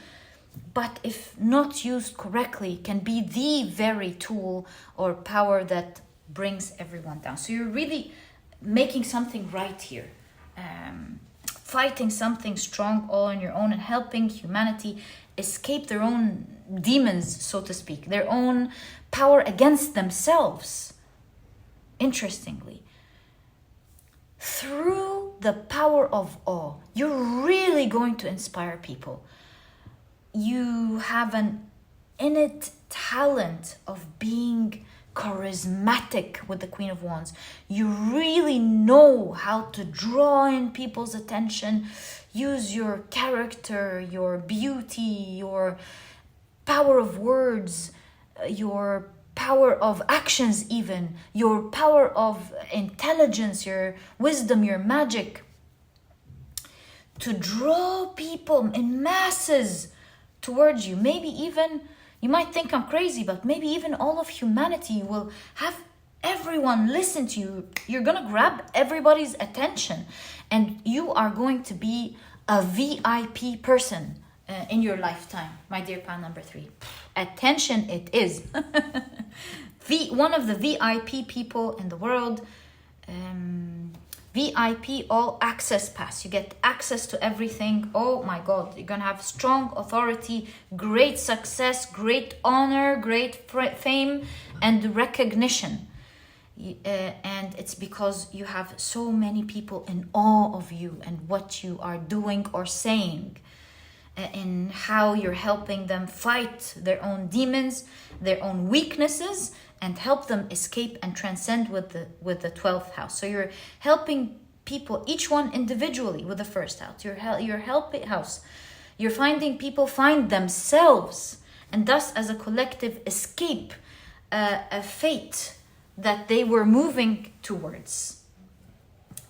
But if not used correctly, can be the very tool or power that brings everyone down. So you're really making something right here, fighting something strong all on your own, and helping humanity escape their own demons, so to speak, their own power against themselves. Interestingly, through the power of awe, you're really going to inspire people. You have an innate talent of being charismatic with the Queen of Wands. You really know how to draw in people's attention, use your character, your beauty, your power of words, your power of actions, even your power of intelligence, your wisdom, your magic, to draw people in masses towards you. Maybe even, you might think I'm crazy, but maybe even all of humanity will have everyone listen to you. You're gonna grab everybody's attention, and you are going to be a VIP person in your lifetime, my dear pal number 3. Attention it is. One of the VIP people in the world. VIP all access pass. You get access to everything. Oh my God, you're gonna have strong authority, great success, great honor, great fame and recognition. And it's because you have so many people in awe of you and what you are doing or saying, and how you're helping them fight their own demons, their own weaknesses, and help them escape and transcend with the 12th house. So you're helping people, each one individually, with the first house. You're helping house. You're finding people find themselves, and thus as a collective escape a fate that they were moving towards.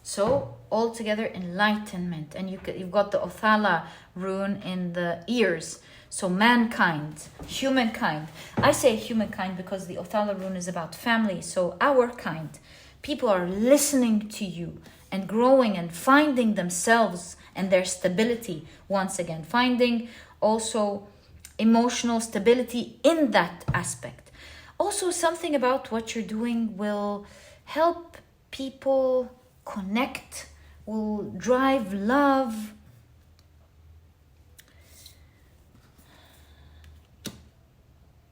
So altogether enlightenment, and you've got the Othala rune in the ears. So mankind, humankind. I say humankind because the Othala rune is about family. So our kind, people are listening to you and growing and finding themselves and their stability once again. Finding also emotional stability in that aspect. Also, something about what you're doing will help people connect, will drive love.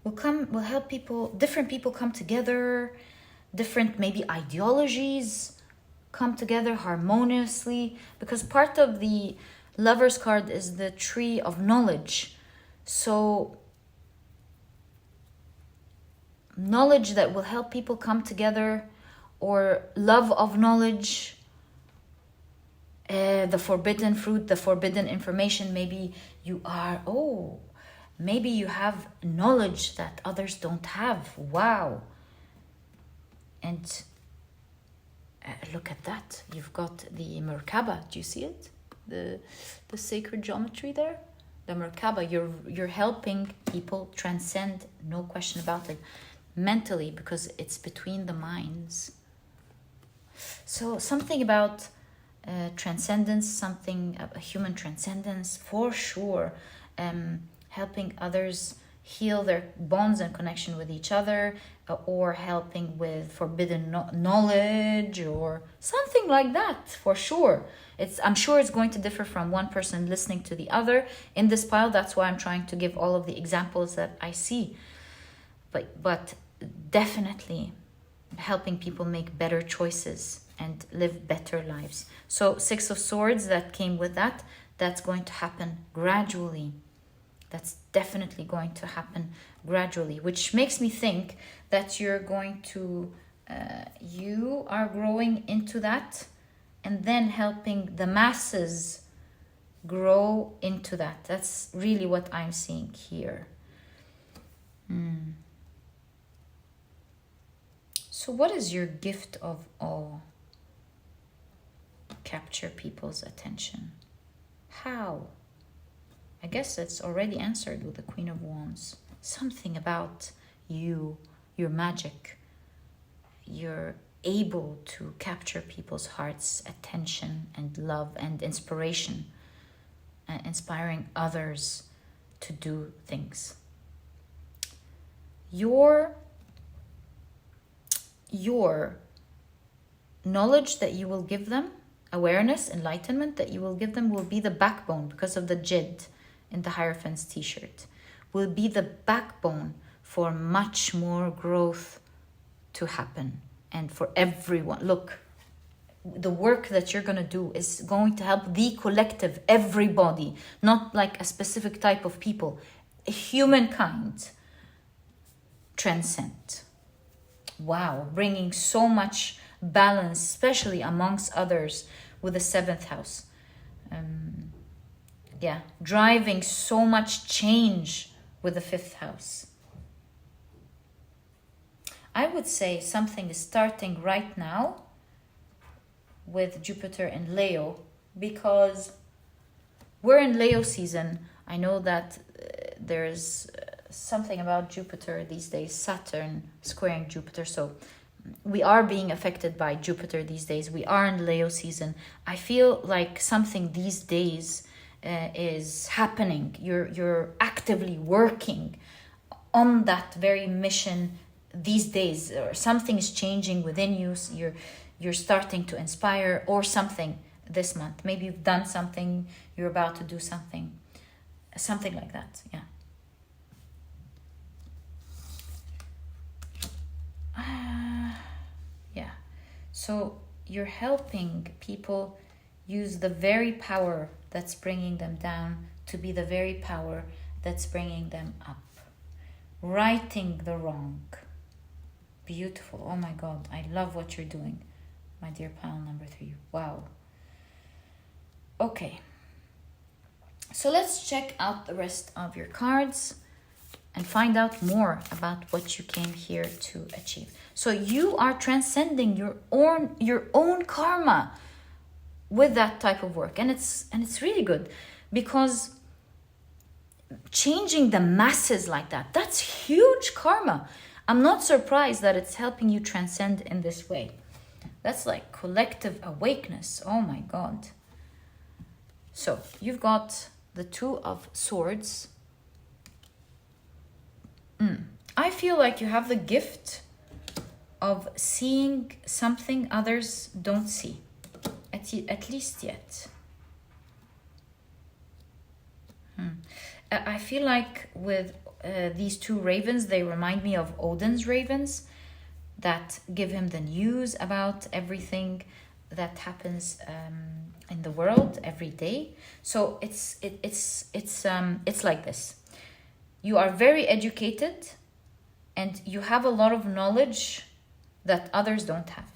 Will help people, different people come together, different maybe ideologies come together harmoniously, because part of the Lover's card is the tree of knowledge. So knowledge that will help people come together, or love of knowledge, the forbidden fruit, the forbidden information. Maybe you are, maybe you have knowledge that others don't have. Wow. And look at that. You've got the Merkaba. Do you see it? The sacred geometry there? The Merkaba. You're helping people transcend, no question about it, mentally, because it's between the minds. So something about transcendence, something, a human transcendence for sure. Helping others heal their bonds and connection with each other, or helping with forbidden knowledge or something like that, for sure. I'm sure it's going to differ from one person listening to the other in this pile. That's why I'm trying to give all of the examples that I see. But definitely helping people make better choices and live better lives. So 6 of Swords, that came with that. That's going to happen gradually. That's definitely going to happen gradually, which makes me think that you're going to, you are growing into that, and then helping the masses grow into that. That's really what I'm seeing here. So what is your gift of awe? Capture people's attention. How? I guess it's already answered with the Queen of Wands. Something about you, your magic. You're able to capture people's hearts, attention and love and inspiration, inspiring others to do things. Your knowledge that you will give them, awareness, enlightenment that you will give them, will be the backbone, because of the Jid in the Hierophant's t-shirt, will be the backbone for much more growth to happen, and for everyone. Look, the work that you're going to do is going to help the collective, everybody, not like a specific type of people. Humankind transcend. Wow, bringing so much balance, especially amongst others with the 7th house. Driving so much change with the 5th house. I would say something is starting right now with Jupiter and Leo, because we're in Leo season. I know that there's something about Jupiter these days, Saturn squaring Jupiter. So we are being affected by Jupiter these days. We are in Leo season. I feel like something these days is happening. You're actively working on that very mission these days, or something is changing within you. So you're starting to inspire, or something this month. Maybe you've done something, you're about to do something like that. Yeah. Yeah. So you're helping people use the very power that's bringing them down to be the very power that's bringing them up. Righting the wrong. Beautiful. Oh my God, I love what you're doing, my dear pile number 3. Wow. Okay. So let's check out the rest of your cards and find out more about what you came here to achieve. So you are transcending your own karma with that type of work, and it's really good, because changing the masses like that's huge karma. I'm not surprised that it's helping you transcend in this way. That's like collective awakeness. Oh my God. So you've got the 2 of Swords. I feel like you have the gift of seeing something others don't see, at least yet. I feel like with these 2 ravens, they remind me of Odin's ravens that give him the news about everything that happens in the world every day. So it's like this. You are very educated and you have a lot of knowledge that others don't have,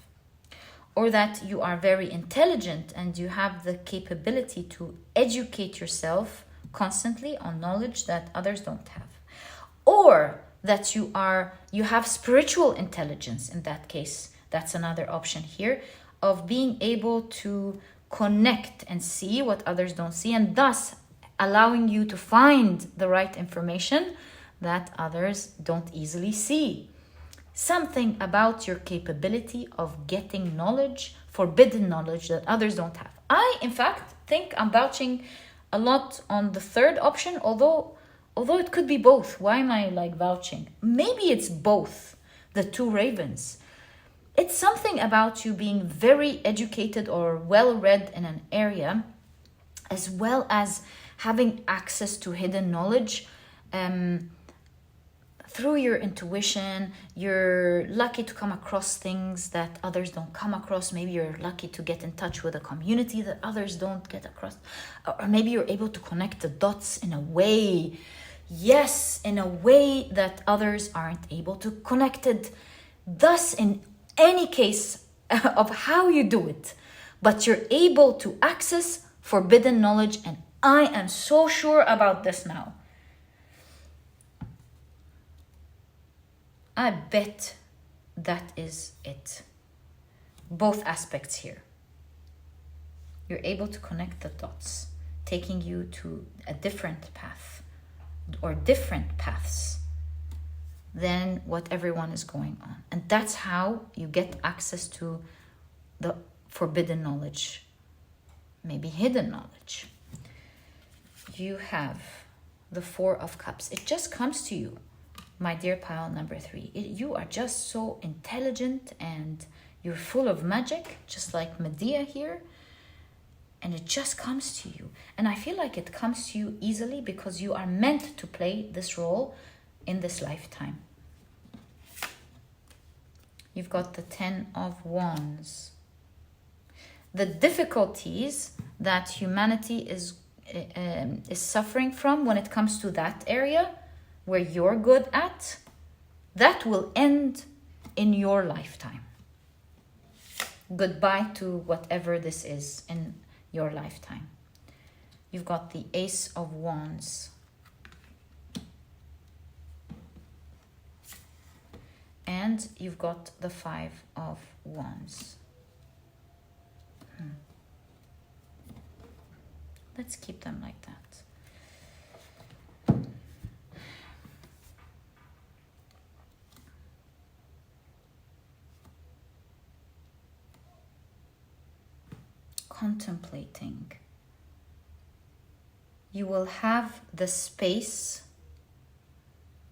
or that you are very intelligent and you have the capability to educate yourself constantly on knowledge that others don't have, or that you have spiritual intelligence. In that case, that's another option here, of being able to connect and see what others don't see, and thus allowing you to find the right information that others don't easily see. Something about your capability of getting knowledge, forbidden knowledge that others don't have. I, in fact, think I'm vouching a lot on the 3rd option, although it could be both. Why am I like vouching? Maybe it's both, the 2 ravens. It's something about you being very educated or well-read in an area, as well as having access to hidden knowledge. Through your intuition, you're lucky to come across things that others don't come across. Maybe you're lucky to get in touch with a community that others don't get across. Or maybe you're able to connect the dots in a way, yes, in a way that others aren't able to connect it. Thus, in any case of how you do it, but you're able to access forbidden knowledge, and I am so sure about this now. I bet that is it. Both aspects here. You're able to connect the dots, taking you to a different path, or different paths than what everyone is going on. And that's how you get access to the forbidden knowledge, maybe hidden knowledge. You have the 4 of Cups. It just comes to you, my dear pile number 3. You are just so intelligent and you're full of magic, just like Medea here. And it just comes to you. And I feel like it comes to you easily because you are meant to play this role in this lifetime. You've got the 10 of Wands. The difficulties that humanity is suffering from when it comes to that area where you're good at, that will end in your lifetime. Goodbye to whatever this is in your lifetime. You've got the Ace of Wands. And you've got the 5 of Wands. Let's keep them like that. contemplating. You will have the space,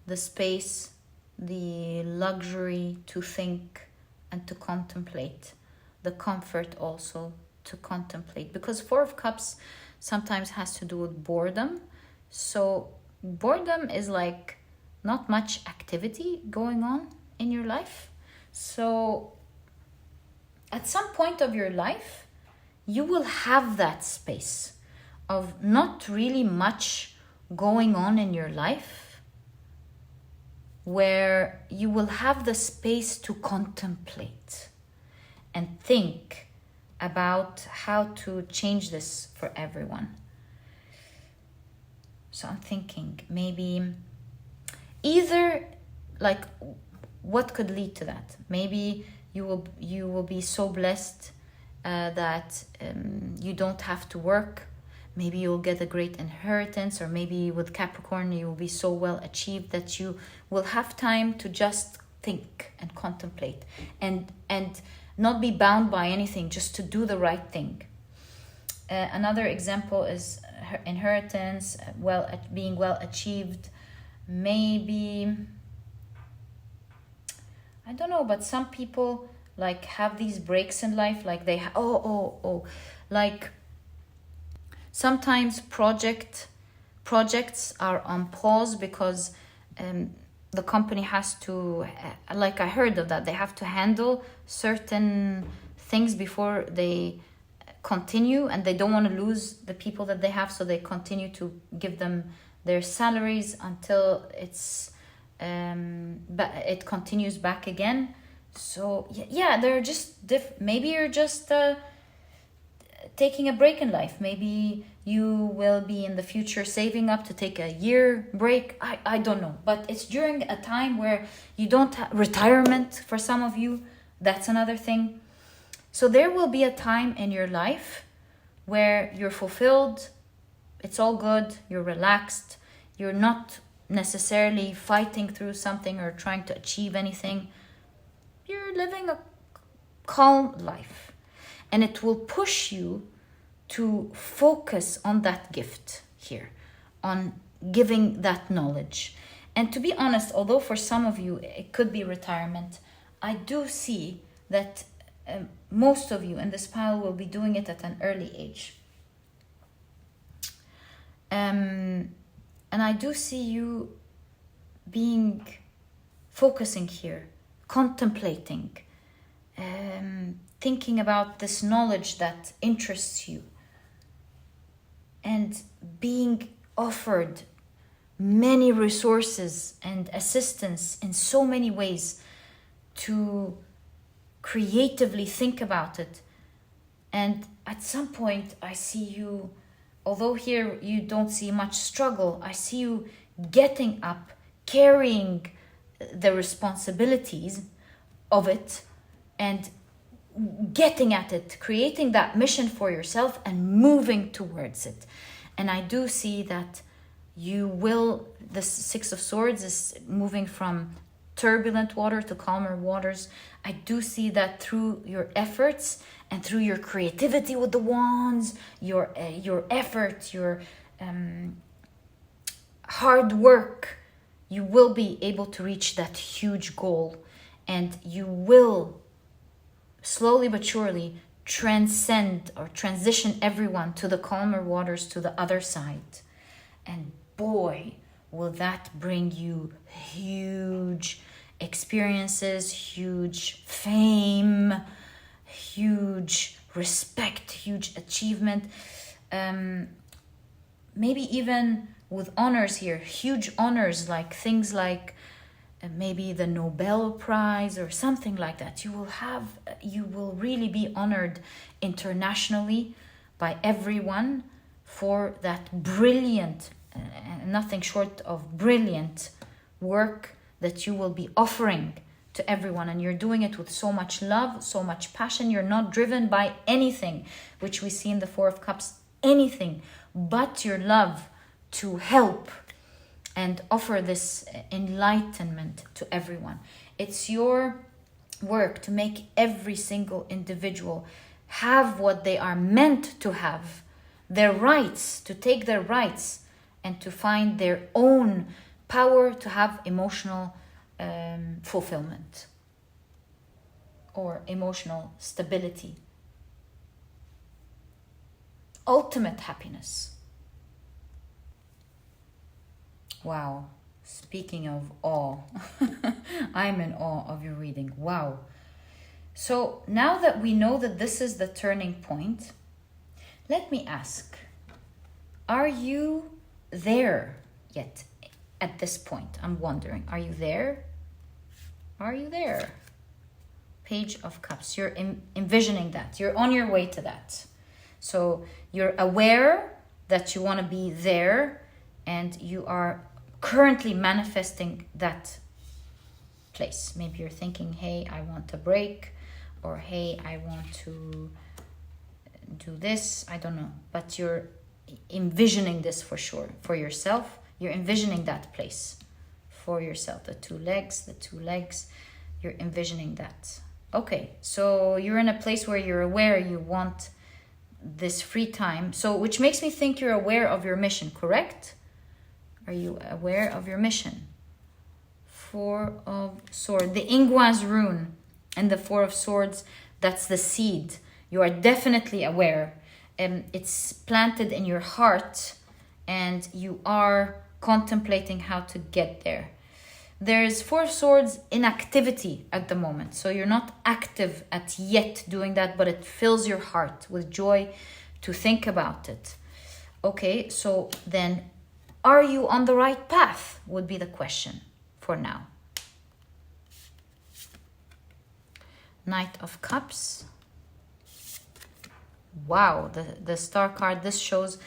the luxury to think and to contemplate, the comfort also to contemplate. Because Four of Cups sometimes has to do with boredom. So boredom is like not much activity going on in your life. So at some point of your life, you will have that space of not really much going on in your life, where you will have the space to contemplate and think about how to change this for everyone. So I'm thinking maybe either like what could lead to that. Maybe you will be so blessed that you don't have to work. Maybe you'll get a great inheritance, or maybe with Capricorn you will be so well achieved that you will have time to just think and contemplate and not be bound by anything, just to do the right thing. Another example is inheritance, being well achieved. Maybe, I don't know, but some people like have these breaks in life, like they like sometimes projects are on pause because the company has to, like I heard of that, they have to handle certain things before they continue, and they don't want to lose the people that they have, so they continue to give them their salaries until it continues back again. So yeah, they're just maybe you're just taking a break in life. Maybe you will be in the future saving up to take a year break. I don't know, but it's during a time where you don't have retirement for some of you. That's another thing. So there will be a time in your life where you're fulfilled, it's all good, you're relaxed, you're not necessarily fighting through something or trying to achieve anything. You're living a calm life. And it will push you to focus on that gift here, on giving that knowledge. And to be honest, although for some of you it could be retirement, I do see that most of you in this pile will be doing it at an early age. And I do see you focusing here, contemplating, thinking about this knowledge that interests you, and being offered many resources and assistance in so many ways to creatively think about it. And at some point I see you, although here you don't see much struggle, I see you getting up, carrying the responsibilities of it and getting at it, creating that mission for yourself and moving towards it. And I do see that the Six of Swords is moving from turbulent water to calmer waters. I do see that through your efforts and through your creativity with the wands, your effort, your hard work, you will be able to reach that huge goal, and you will slowly but surely transcend or transition everyone to the calmer waters, to the other side. And boy, will that bring you huge experiences, huge fame, huge respect, huge achievement. Maybe even with honors here, huge honors, like things like maybe the Nobel Prize or something like that. You will really be honored internationally by everyone for that brilliant, nothing short of brilliant work that you will be offering to everyone. And you're doing it with so much love, so much passion. You're not driven by anything, which we see in the Four of Cups, anything but your love to help and offer this enlightenment to everyone. It's your work to make every single individual have what they are meant to have, their rights, to take their rights, and to find their own power to have emotional fulfillment or emotional stability. Ultimate happiness. Wow. Speaking of awe, I'm in awe of your reading. Wow. So now that we know that this is the turning point, let me ask, are you there yet at this point? I'm wondering, are you there? Are you there? Page of Cups. You're envisioning that. You're on your way to that. So you're aware that you want to be there, and you are currently manifesting that place. Maybe you're thinking, hey, I want a break, or hey, I want to do this. I don't know. But you're envisioning this for sure. For yourself, you're envisioning that place for yourself. The two legs, you're envisioning that. Okay, so you're in a place where you're aware you want this free time. So, which makes me think you're aware of your mission, correct? Are you aware of your mission? Four of Swords, the Ingwas rune, and the Four of Swords, that's the seed. You are definitely aware. It's planted in your heart, and you are contemplating how to get there. There's Four of Swords in activity at the moment. So you're not active at yet doing that, but it fills your heart with joy to think about it. Okay, so then are you on the right path would be the question for now. Knight of Cups. Wow, the star card, this shows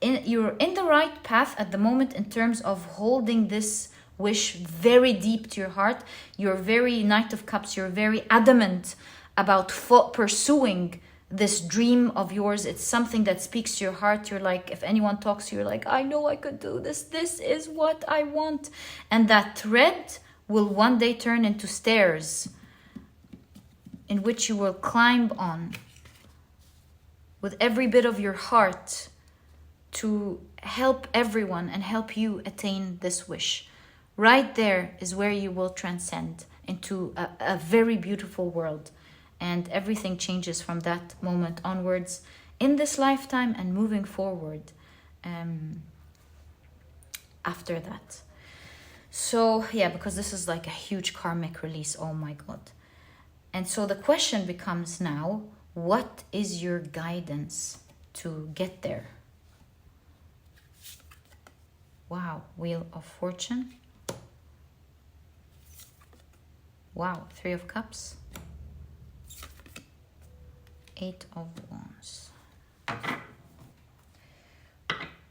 you're in the right path at the moment in terms of holding this wish very deep to your heart. You're very Knight of Cups, you're very adamant about pursuing this dream of yours. It's something that speaks to your heart. You're like, if anyone talks to you, you're like, I know I could do this. This is what I want. And that thread will one day turn into stairs in which you will climb on with every bit of your heart to help everyone and help you attain this wish. Right there is where you will transcend into a very beautiful world. And everything changes from that moment onwards in this lifetime and moving forward after that. So, yeah, because this is like a huge karmic release. Oh my God. And so the question becomes now, what is your guidance to get there? Wow, Wheel of Fortune. Wow, Three of Cups. Eight of Wands.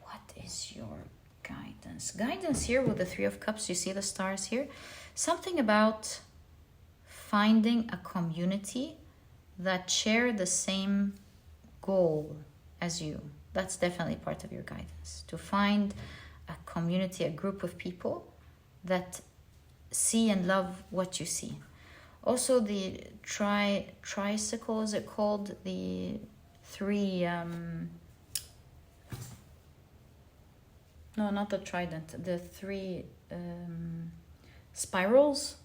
What is your guidance? Guidance here with the Three of Cups. You see the stars here? Something about finding a community that share the same goal as you. That's definitely part of your guidance. To find a community, a group of people that see and love what you see. Also the tricycle, is it called? The three, no, not the trident, the three spirals.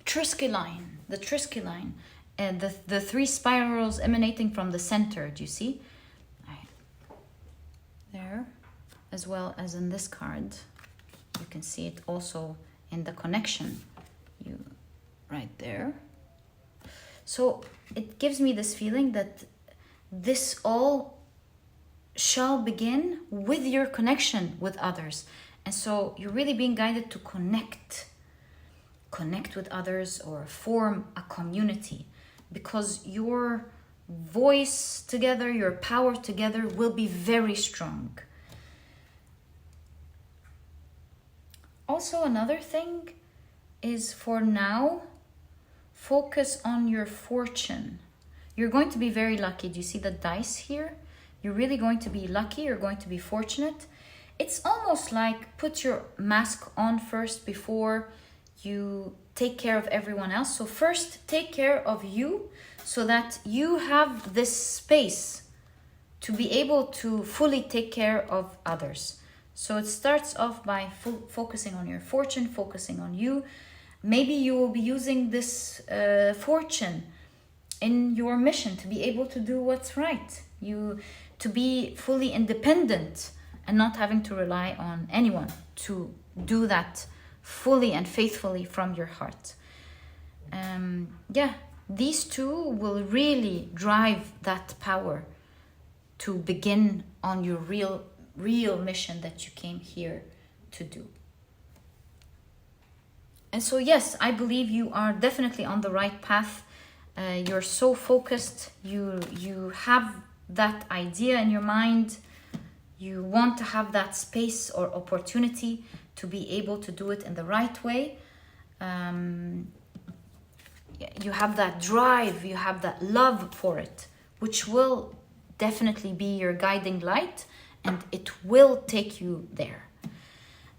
Triskelion, the triskelion. And the three spirals emanating from the center, do you see? Right. There, as well as in this card. You can see it also in the connection. Right there. So it gives me this feeling that this all shall begin with your connection with others. And so you're really being guided to connect with others or form a community, because your voice together, your power together will be very strong. Also, another thing is, for now, focus on your fortune. You're going to be very lucky. Do you see the dice here? You're really going to be lucky. You're going to be fortunate. It's almost like put your mask on first before you take care of everyone else. So first, take care of you so that you have this space to be able to fully take care of others. So it starts off by focusing on your fortune, focusing on you. Maybe you will be using this fortune in your mission to be able to do what's right. To be fully independent and not having to rely on anyone to do that fully and faithfully from your heart. These two will really drive that power to begin on your real mission that you came here to do. And so yes, I believe you are definitely on the right path. You're so focused. You have that idea in your mind. You want to have that space or opportunity to be able to do it in the right way. You have that drive, you have that love for it, which will definitely be your guiding light, and it will take you there.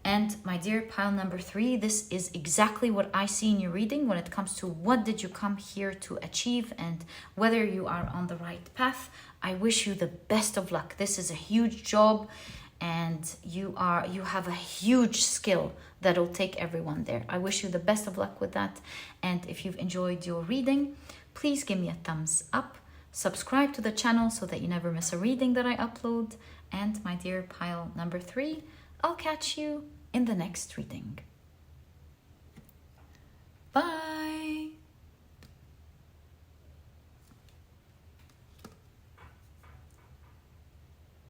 And my dear pile number 3, this is exactly what I see in your reading when it comes to what did you come here to achieve and whether you are on the right path. I wish you the best of luck. This is a huge job, and you have a huge skill that'll take everyone there. I wish you the best of luck with that. And if you've enjoyed your reading, please give me a thumbs up. Subscribe to the channel so that you never miss a reading that I upload. And my dear pile number 3, I'll catch you in the next reading.